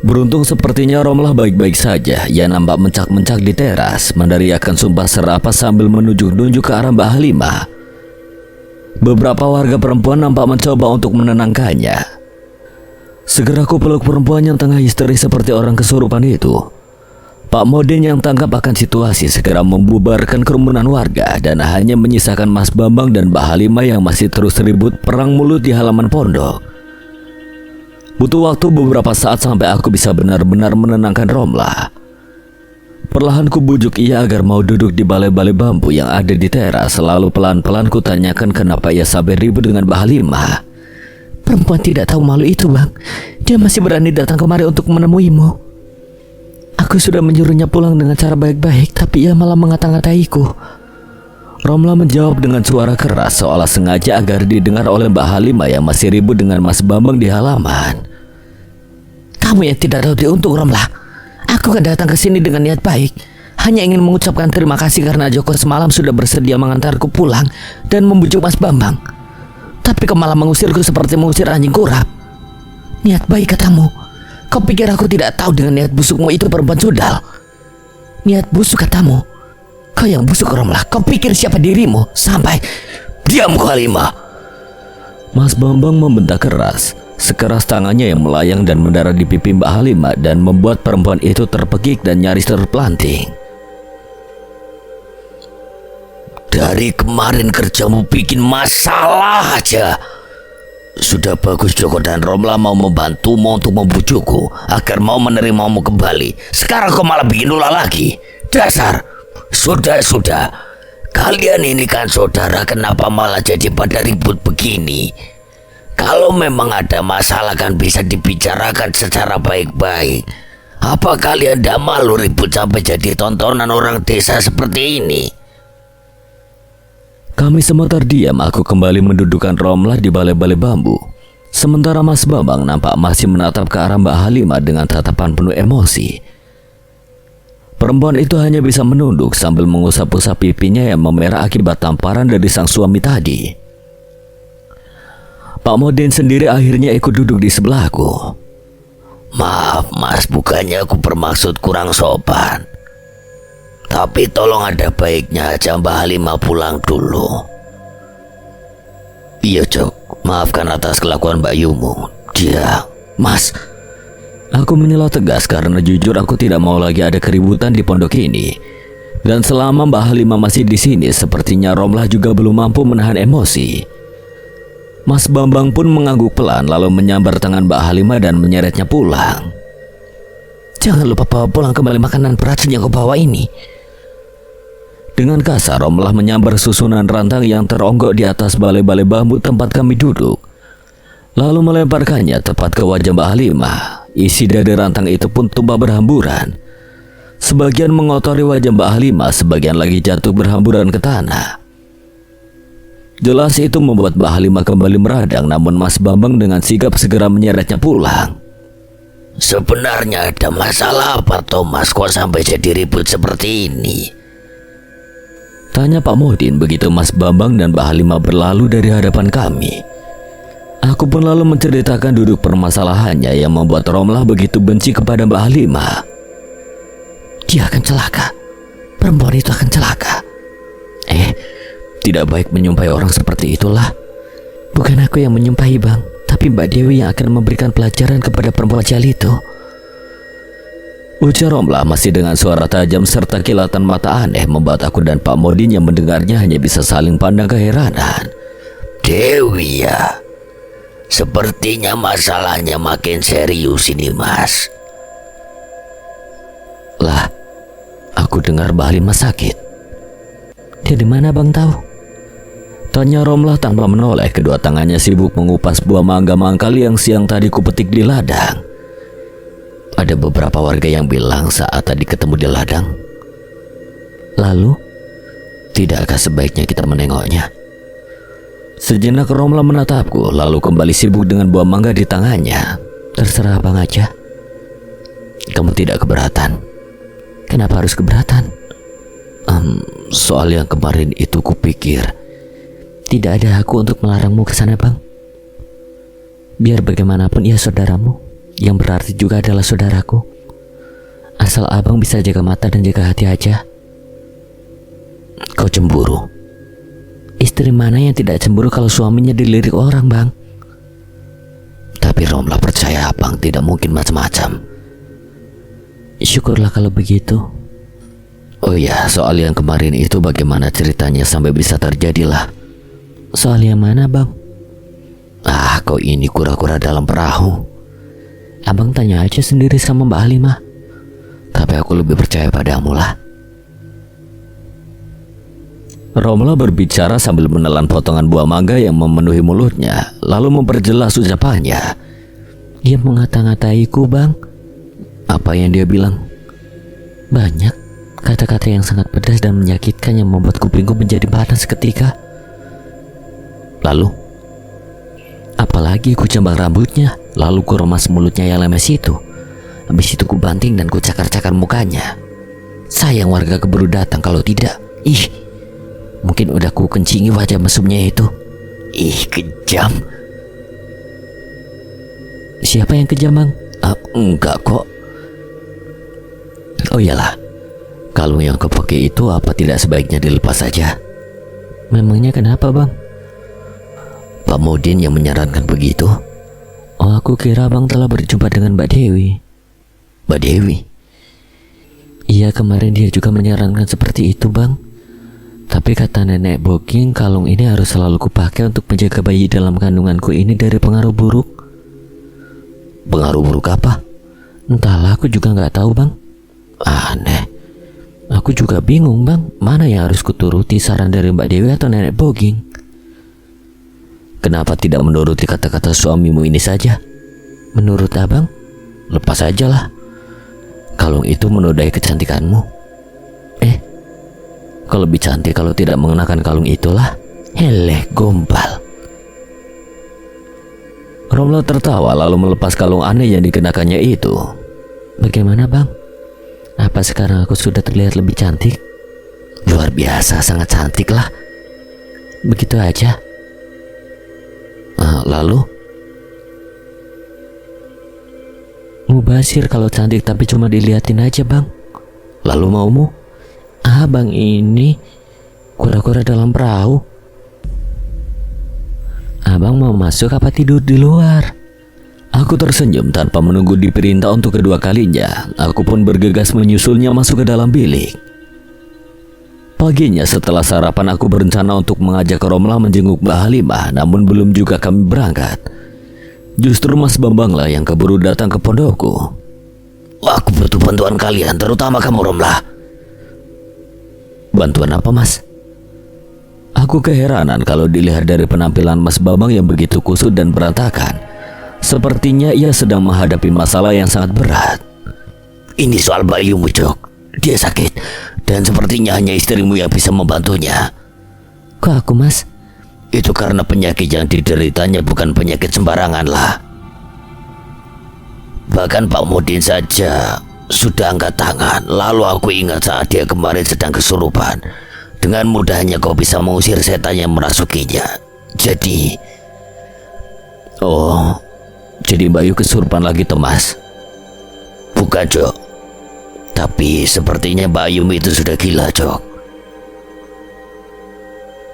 Speaker 1: Beruntung sepertinya Romlah baik-baik saja. Ia nampak mencak-mencak di teras, meneriakkan sumpah serapah sambil menunjuk-nunjuk ke arah Mbak Halimah. Beberapa warga perempuan nampak mencoba untuk menenangkannya. Segera ku peluk perempuan yang tengah histeris seperti orang kesurupan itu. Pak Modin yang tanggap akan situasi segera membubarkan kerumunan warga dan hanya menyisakan Mas Bambang dan Mbak Halimah yang masih terus ribut perang mulut di halaman pondok. Butuh waktu beberapa saat sampai aku bisa benar-benar menenangkan Romlah. Perlahan ku bujuk ia agar mau duduk di balai-balai bambu yang ada di teras. Lalu pelan-pelan ku tanyakan kenapa ia sampai ribut dengan Mbak Halimah.
Speaker 4: Perempuan tidak tahu malu itu, Bang. Dia masih berani datang kemari untuk menemuimu. Aku sudah menyuruhnya pulang dengan cara baik-baik, tapi ia malah mengata-ngataiku.
Speaker 1: Romlah menjawab dengan suara keras seolah sengaja agar didengar oleh Mbak Halimah yang masih ribut dengan Mas Bambang di halaman.
Speaker 4: Kamu yang tidak tahu diuntung, Romlah. Aku kan datang ke sini dengan niat baik. Hanya ingin mengucapkan terima kasih karena Joko semalam sudah bersedia mengantarku pulang dan membujuk Mas Bambang. Tapi kau malah mengusirku seperti mengusir anjing kurap. Niat baik katamu. Kau pikir aku tidak tahu dengan niat busukmu itu, perempuan sudal? Niat busuk katamu. Kau yang busuk, Romlah. Kau pikir siapa dirimu sampai...
Speaker 3: Diam, Halimah!
Speaker 1: Mas Bambang membentak keras. Sekeras tangannya yang melayang dan mendarat di pipi Mbak Halimah dan membuat perempuan itu terpekik dan nyaris terpelanting.
Speaker 3: Dari kemarin kerjamu bikin masalah aja. Sudah bagus Joko dan Romlah mau membantumu untuk membujukku agar mau menerimamu kembali. Sekarang kau malah bikin ulah lagi. Dasar. Sudah. Kalian ini kan saudara, kenapa malah jadi pada ribut begini? Kalau memang ada masalah kan bisa dibicarakan secara baik-baik. Apa kalian tidak malu ribut sampai jadi tontonan orang desa seperti ini?
Speaker 1: Kami semua terdiam. Aku kembali mendudukkan Romlah di balai-balai bambu. Sementara Mas Bambang nampak masih menatap ke arah Mbak Halimah dengan tatapan penuh emosi. Perempuan itu hanya bisa menunduk sambil mengusap-usap pipinya yang memerah akibat tamparan dari sang suami tadi. Pak Modin sendiri akhirnya ikut duduk di sebelahku.
Speaker 3: Maaf Mas, bukannya aku bermaksud kurang sopan. Tapi tolong ada baiknya aja Mbak Halimah pulang dulu. Iya Jok, maafkan atas kelakuan Mbak Yumu. Dia, Mas.
Speaker 1: Aku menyela tegas karena jujur aku tidak mau lagi ada keributan di pondok ini. Dan selama Mbak Halimah masih di sini, sepertinya Romlah juga belum mampu menahan emosi. Mas Bambang pun mengangguk pelan lalu menyambar tangan Mbak Halimah dan menyeretnya pulang.
Speaker 4: Jangan lupa bawa pulang kembali makanan beracun yang kau bawa ini.
Speaker 1: Dengan kasar Romlah menyambar susunan rantang yang teronggok di atas balai-balai bambu tempat kami duduk. Lalu melemparkannya tepat ke wajah Mbak Halimah. Isi dari rantang itu pun tumpah berhamburan. Sebagian mengotori wajah Mbak Halimah, sebagian lagi jatuh berhamburan ke tanah. Jelas itu membuat Mbak Halimah kembali meradang, namun Mas Bambang dengan sigap segera menyeretnya pulang.
Speaker 3: Sebenarnya ada masalah apa Thomas, kok sampai jadi ribut seperti ini?
Speaker 1: Tanya Pak Modin begitu Mas Bambang dan Mbak Halimah berlalu dari hadapan kami. Aku pun lalu menceritakan duduk permasalahannya yang membuat Romlah begitu benci kepada Mbak Halimah.
Speaker 4: Dia akan celaka. Perempuan itu akan celaka.
Speaker 1: Tidak baik menyumpahi orang seperti itulah.
Speaker 4: Bukan aku yang menyumpahi bang, tapi Mbak Dewi yang akan memberikan pelajaran kepada perempuan jahil itu.
Speaker 1: Ujar Romlah masih dengan suara tajam serta kilatan mata aneh membuat aku dan Pak Modin yang mendengarnya hanya bisa saling pandang keheranan.
Speaker 3: Dewi ya, sepertinya masalahnya makin serius ini mas.
Speaker 1: Lah, aku dengar Mbak Halimah sakit.
Speaker 4: Dari mana bang tahu?
Speaker 1: Tanya Romlah tanpa menoleh. Kedua tangannya sibuk mengupas buah mangga mangkal yang siang tadi kupetik di ladang. Ada beberapa warga yang bilang saat tadi ketemu di ladang.
Speaker 4: Lalu?
Speaker 1: Tidakkah sebaiknya kita menengoknya? Sejenak Romlah menatapku, lalu kembali sibuk dengan buah mangga di tangannya.
Speaker 4: Terserah bang aja.
Speaker 1: Kamu tidak keberatan?
Speaker 4: Kenapa harus keberatan?
Speaker 1: Soal yang kemarin itu kupikir
Speaker 4: tidak ada aku untuk melarangmu ke sana bang. Biar bagaimanapun ia saudaramu, yang berarti juga adalah saudaraku. Asal abang bisa jaga mata dan jaga hati aja.
Speaker 1: Kau cemburu?
Speaker 4: Istri mana yang tidak cemburu kalau suaminya dilirik orang bang?
Speaker 1: Tapi Romlah percaya abang tidak mungkin macam-macam.
Speaker 4: Syukurlah kalau begitu.
Speaker 1: Oh ya, soal yang kemarin itu bagaimana ceritanya sampai bisa terjadilah?
Speaker 4: Soal yang mana bang?
Speaker 1: Kau ini kura-kura dalam perahu.
Speaker 4: Abang tanya aja sendiri sama Mbak Halimah.
Speaker 1: Tapi aku lebih percaya padamu lah. Romlah berbicara sambil menelan potongan buah mangga yang memenuhi mulutnya, lalu memperjelas ucapannya.
Speaker 4: Dia mengata-ngataiku bang.
Speaker 1: Apa yang dia bilang?
Speaker 4: Banyak kata-kata yang sangat pedas dan menyakitkan yang membuat kupingku menjadi panas seketika.
Speaker 1: Lalu?
Speaker 4: Apalagi ku jambak rambutnya, lalu ku remas mulutnya yang lemes itu. Habis itu ku banting dan ku cakar-cakar mukanya. Sayang warga keburu datang, kalau tidak, mungkin udah ku kencingi wajah mesumnya itu.
Speaker 3: Kejam.
Speaker 4: Siapa yang kejam bang?
Speaker 1: Enggak kok. Oh iyalah, kalung yang kau pakai itu apa tidak sebaiknya dilepas saja?
Speaker 4: Memangnya kenapa bang?
Speaker 1: Pak Modin yang menyarankan begitu.
Speaker 4: Oh, aku kira bang telah berjumpa dengan Mbak Dewi.
Speaker 1: Mbak Dewi?
Speaker 4: Iya, kemarin dia juga menyarankan seperti itu bang. Tapi kata nenek Boging, kalung ini harus selalu kupakai untuk menjaga bayi dalam kandunganku ini dari pengaruh buruk.
Speaker 1: Pengaruh buruk apa?
Speaker 4: Entahlah, aku juga nggak tahu bang.
Speaker 1: Aneh.
Speaker 4: Aku juga bingung bang, mana yang harus kuturuti, saran dari Mbak Dewi atau nenek Boging?
Speaker 1: Kenapa tidak menuruti kata-kata suamimu ini saja?
Speaker 4: Menurut abang?
Speaker 1: Lepas sajalah. Kalung itu menodai kecantikanmu. Kau lebih cantik kalau tidak mengenakan kalung itulah.
Speaker 4: Heleh, gombal.
Speaker 1: Romlah tertawa lalu melepas kalung aneh yang dikenakannya itu.
Speaker 4: Bagaimana bang? Apa sekarang aku sudah terlihat lebih cantik?
Speaker 1: Luar biasa, sangat cantik lah.
Speaker 4: Begitu aja.
Speaker 1: Lalu?
Speaker 4: Mubazir kalau cantik tapi cuma diliatin aja bang.
Speaker 1: Lalu maumu?
Speaker 4: Bang ini kura-kura dalam perahu. Abang mau masuk apa tidur di luar?
Speaker 1: Aku tersenyum tanpa menunggu diperintah untuk kedua kalinya. Aku pun bergegas menyusulnya masuk ke dalam bilik. Paginya setelah sarapan aku berencana untuk mengajak Romlah menjenguk Mbak Halimah, namun belum juga kami berangkat. Justru Mas Bambanglah yang keburu datang ke pondokku.
Speaker 3: Aku butuh bantuan kalian, terutama kamu Romlah.
Speaker 1: Bantuan apa mas? Aku keheranan kalau dilihat dari penampilan Mas Bambang yang begitu kusut dan berantakan. Sepertinya ia sedang menghadapi masalah yang sangat berat.
Speaker 3: Ini soal bayumu Jok. Dia sakit dan sepertinya hanya istrimu yang bisa membantunya.
Speaker 4: Kok aku mas?
Speaker 3: Itu karena penyakit yang dideritanya bukan penyakit sembarangan lah. Bahkan Pak Modin saja sudah angkat tangan. Lalu aku ingat saat dia kemarin sedang kesurupan. Dengan mudahnya kau bisa mengusir setan yang merasukinya. Jadi
Speaker 1: Oh, jadi Bayu kesurupan lagi tuh, Mas?
Speaker 3: Bukan, Jok. Tapi sepertinya Bayu itu sudah gila, Jok.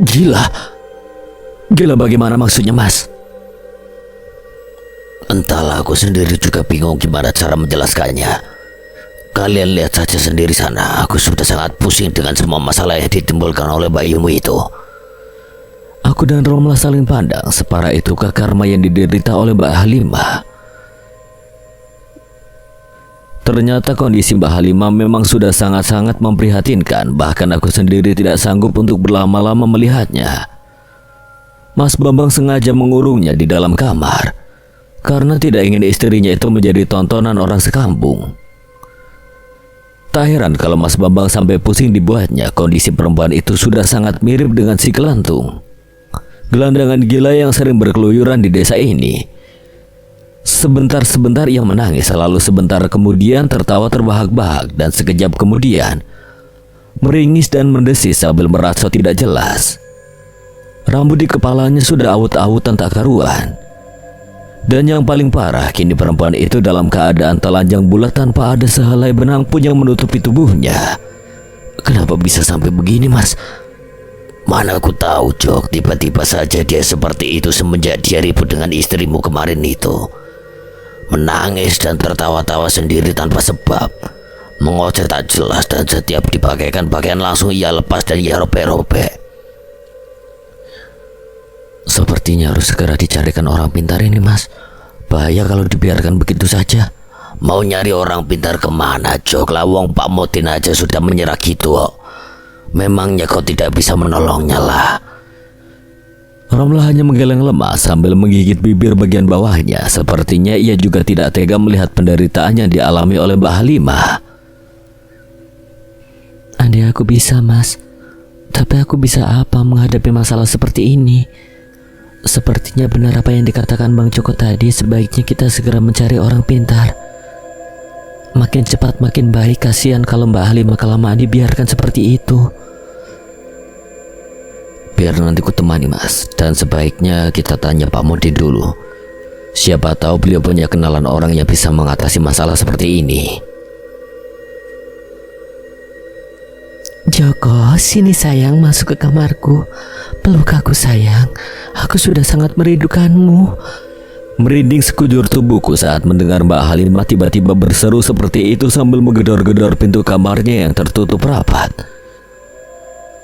Speaker 1: Gila? Gila bagaimana maksudnya, Mas?
Speaker 3: Entahlah, aku sendiri juga bingung gimana cara menjelaskannya. Kalian lihat saja sendiri sana, aku sudah sangat pusing dengan semua masalah yang ditimbulkan oleh Bayumu itu.
Speaker 1: Aku dan Romla saling pandang, separah itukah karma yang diderita oleh Mbak Halimah? Ternyata kondisi Mbak Halimah memang sudah sangat-sangat memprihatinkan, bahkan aku sendiri tidak sanggup untuk berlama-lama melihatnya. Mas Bambang sengaja mengurungnya di dalam kamar, karena tidak ingin istrinya itu menjadi tontonan orang sekampung. Tak heran kalau Mas Bambang sampai pusing dibuatnya, kondisi perempuan itu sudah sangat mirip dengan si Kelantung, gelandangan gila yang sering berkeluyuran di desa ini. Sebentar-sebentar ia menangis, lalu sebentar kemudian tertawa terbahak-bahak, dan sekejap kemudian meringis dan mendesis sambil merasa tidak jelas. Rambut di kepalanya sudah awut-awutan tak karuan. Dan yang paling parah, kini perempuan itu dalam keadaan telanjang bulat tanpa ada sehelai benang pun yang menutupi tubuhnya. Kenapa bisa sampai begini, Mas?
Speaker 3: Mana aku tahu, Jok. Tiba-tiba saja dia seperti itu semenjak dia ribut dengan istrimu kemarin itu. Menangis dan tertawa-tawa sendiri tanpa sebab. Mengoceh tak jelas, dan setiap dipakaikan pakaian langsung ia lepas dan ia robek-robek.
Speaker 1: Sepertinya harus segera dicarikan orang pintar ini, Mas. Bahaya kalau dibiarkan begitu saja.
Speaker 3: Mau nyari orang pintar kemana, Jok? Lawang Pak Motin aja sudah menyerah gitu, kok. Memangnya kau tidak bisa menolongnya lah?
Speaker 1: Romla hanya menggeleng lemas sambil menggigit bibir bagian bawahnya. Sepertinya ia juga tidak tega melihat penderitaan yang dialami oleh Mbak Halimah.
Speaker 4: Andai aku bisa, Mas. Tapi aku bisa apa menghadapi masalah seperti ini? Sepertinya benar apa yang dikatakan Bang Joko tadi, sebaiknya kita segera mencari orang pintar. Makin cepat makin baik, kasihan kalau Mbak Halimah kelamaan dibiarkan seperti itu.
Speaker 1: Biar nanti ku temani, Mas. Dan sebaiknya kita tanya Pak Modin dulu. Siapa tahu beliau punya kenalan orang yang bisa mengatasi masalah seperti ini.
Speaker 4: Joko, sini sayang, masuk ke kamarku. Peluk aku sayang, aku sudah sangat merindukanmu.
Speaker 1: Merinding sekujur tubuhku saat mendengar Mbak Halimah tiba-tiba berseru seperti itu sambil menggedor-gedor pintu kamarnya yang tertutup rapat.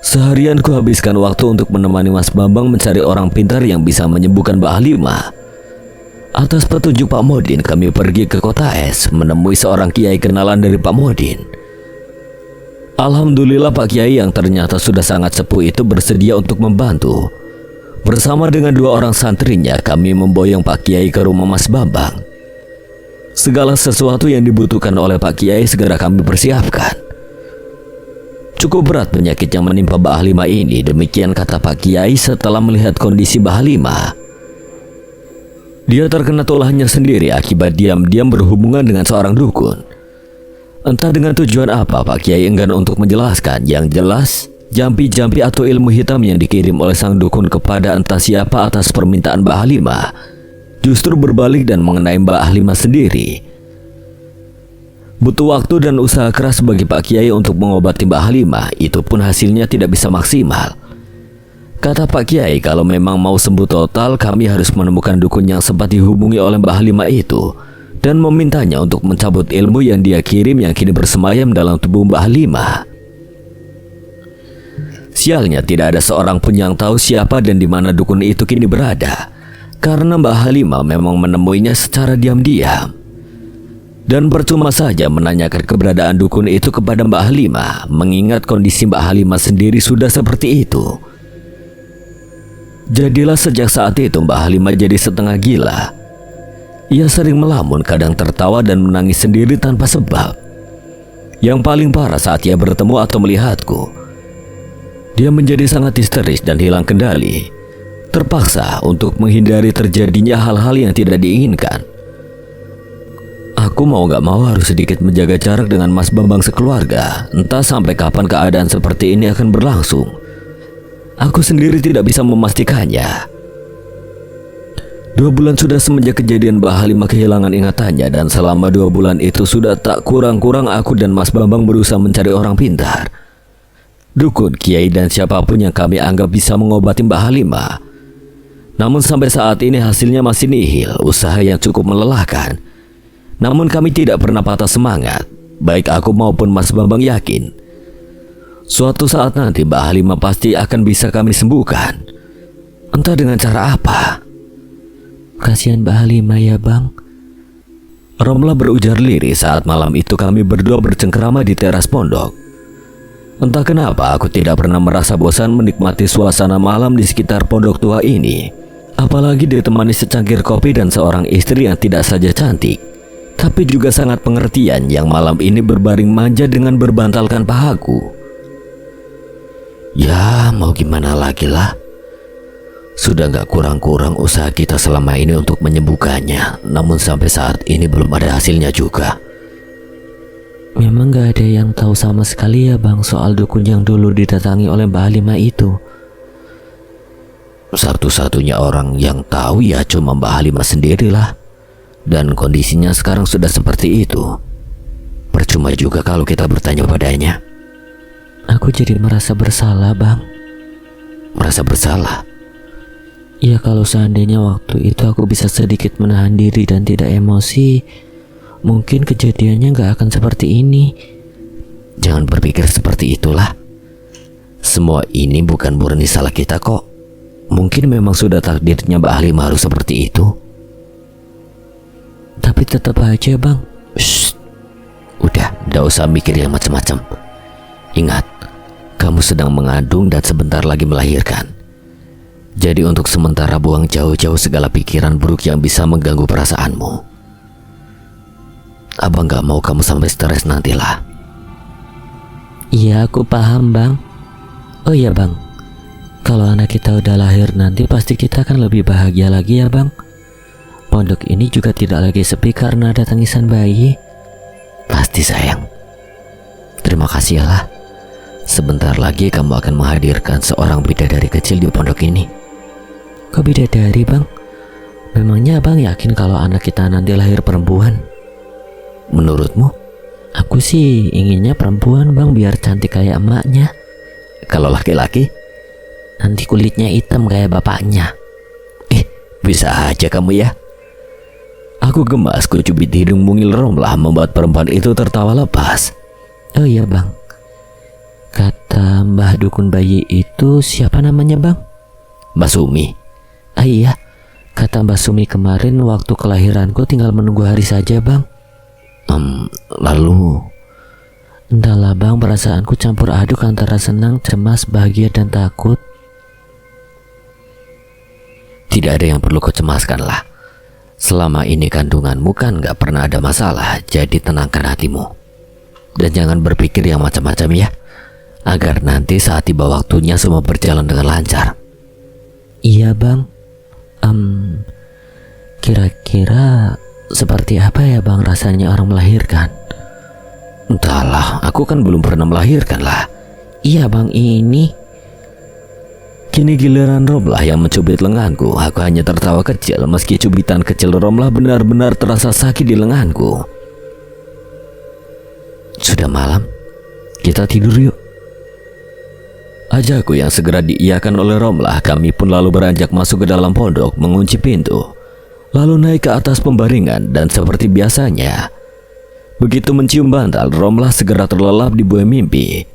Speaker 1: Seharian ku habiskan waktu untuk menemani Mas Bambang mencari orang pintar yang bisa menyembuhkan Mbak Halimah. Atas petunjuk Pak Modin, kami pergi ke kota Es menemui seorang kiai kenalan dari Pak Modin. Alhamdulillah Pak Kiai yang ternyata sudah sangat sepuh itu bersedia untuk membantu. Bersama dengan 2 orang santrinya, kami memboyong Pak Kiai ke rumah Mas Bambang. Segala sesuatu yang dibutuhkan oleh Pak Kiai segera kami persiapkan. Cukup berat penyakit yang menimpa Mbak Halimah ini, demikian kata Pak Kiai setelah melihat kondisi Mbak Halimah. Dia terkena tulahnya sendiri akibat diam-diam berhubungan dengan seorang dukun. Entah dengan tujuan apa Pak Kiai enggan untuk menjelaskan. Yang jelas, jampi-jampi atau ilmu hitam yang dikirim oleh sang dukun kepada entah siapa atas permintaan Mbak Halimah justru berbalik dan mengenai Mbak Halimah sendiri. Butuh waktu dan usaha keras bagi Pak Kiai untuk mengobati Mbak Halimah, itu pun hasilnya tidak bisa maksimal. Kata Pak Kiai kalau memang mau sembuh total, kami harus menemukan dukun yang sempat dihubungi oleh Mbak Halimah itu dan memintanya untuk mencabut ilmu yang dia kirim yang kini bersemayam dalam tubuh Mbak Halimah. Sialnya tidak ada seorang pun yang tahu siapa dan di mana dukun itu kini berada, karena Mbak Halimah memang menemuinya secara diam-diam. Dan percuma saja menanyakan keberadaan dukun itu kepada Mbak Halimah, mengingat kondisi Mbak Halimah sendiri sudah seperti itu. Jadilah sejak saat itu Mbak Halimah jadi setengah gila. Ia sering melamun, kadang tertawa dan menangis sendiri tanpa sebab. Yang paling parah saat ia bertemu atau melihatku, dia menjadi sangat histeris dan hilang kendali, terpaksa untuk menghindari terjadinya hal-hal yang tidak diinginkan. Aku mau gak mau harus sedikit menjaga jarak dengan Mas Bambang sekeluarga. Entah sampai kapan keadaan seperti ini akan berlangsung. Aku sendiri tidak bisa memastikannya. 2 bulan sudah semenjak kejadian Mbak Halimah kehilangan ingatannya, dan selama 2 bulan itu sudah tak kurang-kurang aku dan Mas Bambang berusaha mencari orang pintar, dukun, kiai, dan siapapun yang kami anggap bisa mengobati Mbak Halimah. Namun sampai saat ini hasilnya masih nihil, usaha yang cukup melelahkan. Namun kami tidak pernah patah semangat. Baik aku maupun Mas Bambang yakin suatu saat nanti Mbak Halimah pasti akan bisa kami sembuhkan. Entah dengan cara apa.
Speaker 4: Kasihan Mbak Halimah ya bang.
Speaker 1: Romlah berujar lirih saat malam itu kami berdua bercengkerama di teras pondok. Entah kenapa aku tidak pernah merasa bosan menikmati suasana malam di sekitar pondok tua ini. Apalagi ditemani secangkir kopi dan seorang istri yang tidak saja cantik, tapi juga sangat pengertian, yang malam ini berbaring manja dengan berbantalkan pahaku. Ya mau gimana lagi lah. Sudah gak kurang-kurang usaha kita selama ini untuk menyembuhkannya, namun sampai saat ini belum ada hasilnya juga.
Speaker 4: Memang gak ada yang tahu sama sekali ya bang soal dukun yang dulu didatangi oleh Mbak Halimah itu.
Speaker 1: Satu-satunya orang yang tahu ya cuma Mbak Halimah sendirilah. Dan kondisinya sekarang sudah seperti itu. Percuma juga kalau kita bertanya padanya.
Speaker 4: Aku jadi merasa bersalah bang.
Speaker 1: Merasa bersalah?
Speaker 4: Ya kalau seandainya waktu itu aku bisa sedikit menahan diri dan tidak emosi, mungkin kejadiannya gak akan seperti ini.
Speaker 1: Jangan berpikir seperti itulah. Semua ini bukan murni salah kita kok. Mungkin memang sudah takdirnya Mbak Halimah harus seperti itu.
Speaker 4: Tapi tetap aja bang.
Speaker 1: Shh. Udah, gak usah mikir yang macam-macam. Ingat, kamu sedang mengandung dan sebentar lagi melahirkan. Jadi untuk sementara buang jauh-jauh segala pikiran buruk yang bisa mengganggu perasaanmu. Abang gak mau kamu sampai stres nantilah.
Speaker 4: Iya aku paham bang. Oh iya bang, kalau anak kita udah lahir nanti pasti kita akan lebih bahagia lagi ya bang. Pondok ini juga tidak lagi sepi karena ada tangisan bayi.
Speaker 1: Pasti sayang. Terima kasih ya lah. Sebentar lagi kamu akan menghadirkan seorang bidadari kecil di pondok ini.
Speaker 4: Kok bidadari bang? Memangnya abang yakin kalau anak kita nanti lahir perempuan?
Speaker 1: Menurutmu?
Speaker 4: Aku sih inginnya perempuan bang, biar cantik kayak emaknya.
Speaker 1: Kalau laki-laki?
Speaker 4: Nanti kulitnya hitam kayak bapaknya.
Speaker 1: Bisa aja kamu ya. Aku gemas kucubit hidung mungil Romlah membuat perempuan itu tertawa lepas.
Speaker 4: Oh iya bang, kata Mbah Dukun Bayi itu siapa namanya bang?
Speaker 1: Mbak Sumi.
Speaker 4: Ah iya, kata Mbak Sumi kemarin waktu kelahiranku tinggal menunggu hari saja bang.
Speaker 1: Lalu?
Speaker 4: Entahlah bang, perasaanku campur aduk antara senang, cemas, bahagia, dan takut.
Speaker 1: Tidak ada yang perlu kau cemaskan lah. Selama ini kandunganmu kan gak pernah ada masalah, jadi tenangkan hatimu. Dan jangan berpikir yang macam-macam ya, agar nanti saat tiba waktunya semua berjalan dengan lancar.
Speaker 4: Iya bang. Kira-kira seperti apa ya bang rasanya orang melahirkan?
Speaker 1: Entahlah, aku kan belum pernah melahirkan lah.
Speaker 4: Iya bang, ini.
Speaker 1: Kini giliran Romlah yang mencubit lenganku. Aku hanya tertawa kecil meski cubitan kecil Romlah benar-benar terasa sakit di lenganku. Sudah malam, kita tidur yuk. Ajakku yang segera diiyakan oleh Romlah. Kami pun lalu beranjak masuk ke dalam pondok, mengunci pintu, lalu naik ke atas pembaringan. Dan seperti biasanya, begitu mencium bantal, Romlah segera terlelap di buai mimpi.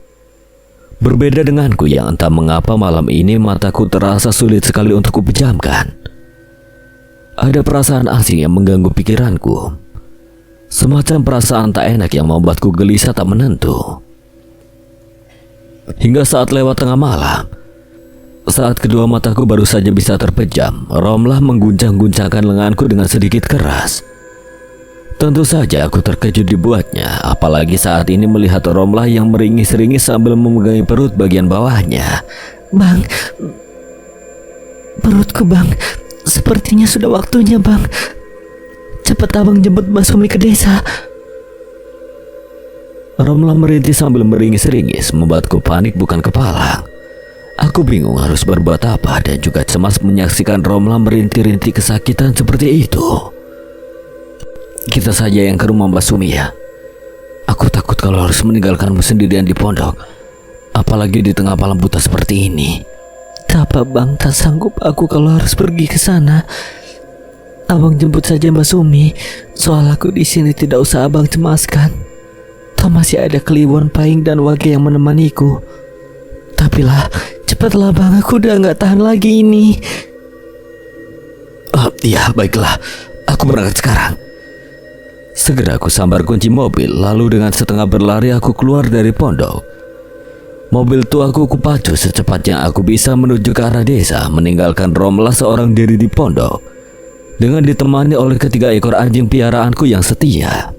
Speaker 1: Berbeda denganku yang entah mengapa malam ini mataku terasa sulit sekali untuk kupejamkan. Ada perasaan asing yang mengganggu pikiranku, semacam perasaan tak enak yang membuatku gelisah tak menentu. Hingga saat lewat tengah malam, saat kedua mataku baru saja bisa terpejam, Romlah mengguncang-guncangkan lenganku dengan sedikit keras. Tentu saja aku terkejut dibuatnya, apalagi saat ini melihat Romlah yang meringis-ringis sambil memegangi perut bagian bawahnya.
Speaker 4: Bang, perutku bang, sepertinya sudah waktunya bang. Cepat abang jemput Mbak Sumi ke desa.
Speaker 1: Romlah merintih sambil meringis-ringis, membuatku panik bukan kepala. Aku bingung harus berbuat apa dan juga cemas menyaksikan Romla merintih-rintih kesakitan seperti itu. Kita saja yang ke rumah Mbak Sumi ya. Aku takut kalau harus meninggalkanmu sendirian di pondok, apalagi di tengah malam buta seperti ini.
Speaker 4: Tak apa bang, tak sanggup aku kalau harus pergi ke sana. Abang jemput saja Mbak Sumi. Soal aku di sini tidak usah abang cemaskan. Toh masih ada Kliwon, Pahing dan Wage yang menemaniku. Tapi lah, cepatlah bang, aku udah nggak tahan lagi ini.
Speaker 1: Iya, baiklah. Aku berangkat sekarang. Segera aku sambar kunci mobil, lalu dengan setengah berlari aku keluar dari pondok. Mobil tuaku kupacu secepatnya aku bisa menuju ke arah desa, meninggalkan Romla seorang diri di pondok, dengan ditemani oleh ketiga ekor anjing piaraanku yang setia.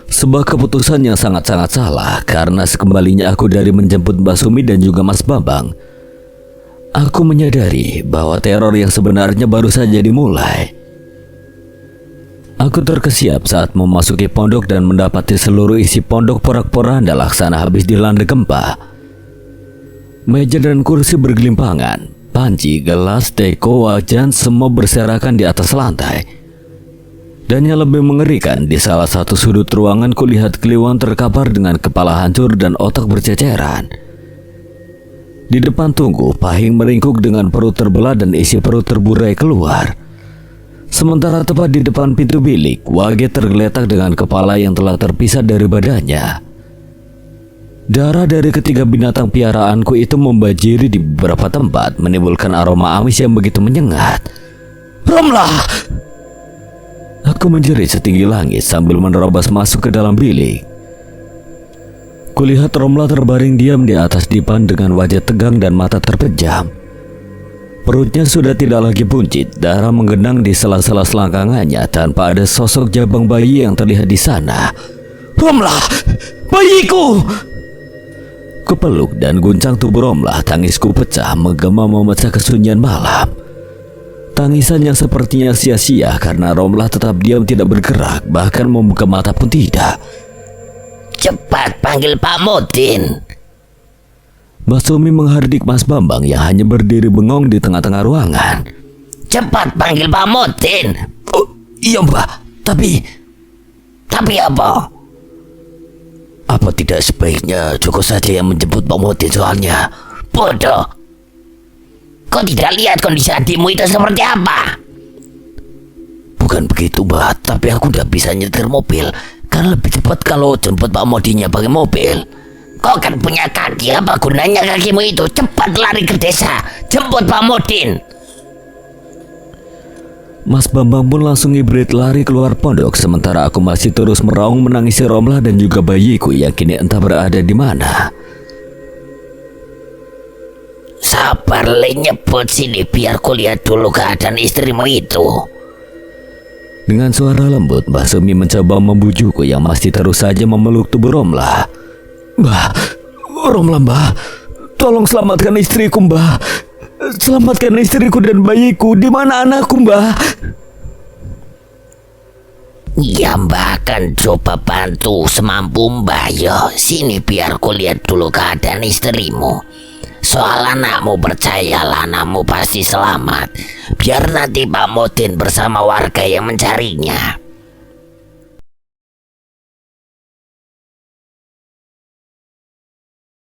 Speaker 1: Sebuah keputusan yang sangat-sangat salah, karena sekembalinya aku dari menjemput Mbak Sumi dan juga Mas Bambang, aku menyadari bahwa teror yang sebenarnya baru saja dimulai. Aku terkesiap saat memasuki pondok dan mendapati seluruh isi pondok porak-poranda laksana habis dilanda gempa. Meja dan kursi bergelimpangan, panci, gelas, teko, wajan semua berserakan di atas lantai. Dan yang lebih mengerikan, di salah satu sudut ruangan kulihat Kliwon terkapar dengan kepala hancur dan otak berceceran. Di depan tunggu, Pahing meringkuk dengan perut terbelah dan isi perut terburai keluar. Sementara tepat di depan pintu bilik, Wage tergeletak dengan kepala yang telah terpisah dari badannya. Darah dari ketiga binatang piaraanku itu membajiri di beberapa tempat, menimbulkan aroma amis yang begitu menyengat. Romla! Aku menjerit setinggi langit sambil menerobos masuk ke dalam bilik. Kulihat Romla terbaring diam di atas dipan dengan wajah tegang dan mata terpejam. Perutnya sudah tidak lagi buncit, darah menggenang di sela-sela selangkangannya tanpa ada sosok jabang bayi yang terlihat di sana. Romla! Bayiku! Kupeluk dan guncang tubuh Romla, tangisku pecah menggema memecah kesunyian malam. Tangisan yang sepertinya sia-sia karena Romla tetap diam tidak bergerak, bahkan membuka mata pun tidak.
Speaker 3: Cepat panggil Pak Mutin.
Speaker 1: Mbak Sumi menghardik Mas Bambang yang hanya berdiri bengong di tengah-tengah ruangan.
Speaker 3: Cepat panggil Pak Mutin.
Speaker 1: Oh, iya Mbak, tapi
Speaker 3: apa?
Speaker 1: Apa tidak sebaiknya Joko saja yang menjemput Pak Mutin soalnya?
Speaker 3: Bodoh. Kau tidak lihat kondisi hatimu itu seperti apa?
Speaker 1: Bukan begitu Mbak, tapi aku udah bisa nyetir mobil. Kan lebih cepat kalau jemput Pak Modinya pakai mobil.
Speaker 3: Kau kan punya kaki, apa gunanya kakimu itu? Cepat lari ke desa, jemput Pak Mudin.
Speaker 1: Mas Bambang pun langsung hibrid lari keluar pondok, sementara aku masih terus meraung menangisi Romla dan juga bayiku yang kini entah berada di mana.
Speaker 3: Sabar le, nyebut sini biar kulihat dulu keadaan istrimu itu.
Speaker 1: Dengan suara lembut, Mbak Sumi mencoba membujukku yang masih terus saja memeluk tubuh Romla. Mbak, Romla Mbak, tolong selamatkan istriku Mbak. Selamatkan istriku dan bayiku. Di mana anakku Mbak?
Speaker 3: Ya Mbak akan coba bantu semampu Mbak. Yo, sini biar kulihat dulu keadaan istrimu. Soal anakmu, percayalah anakmu pasti selamat. Biar nanti Pak Mudin bersama warga yang mencarinya.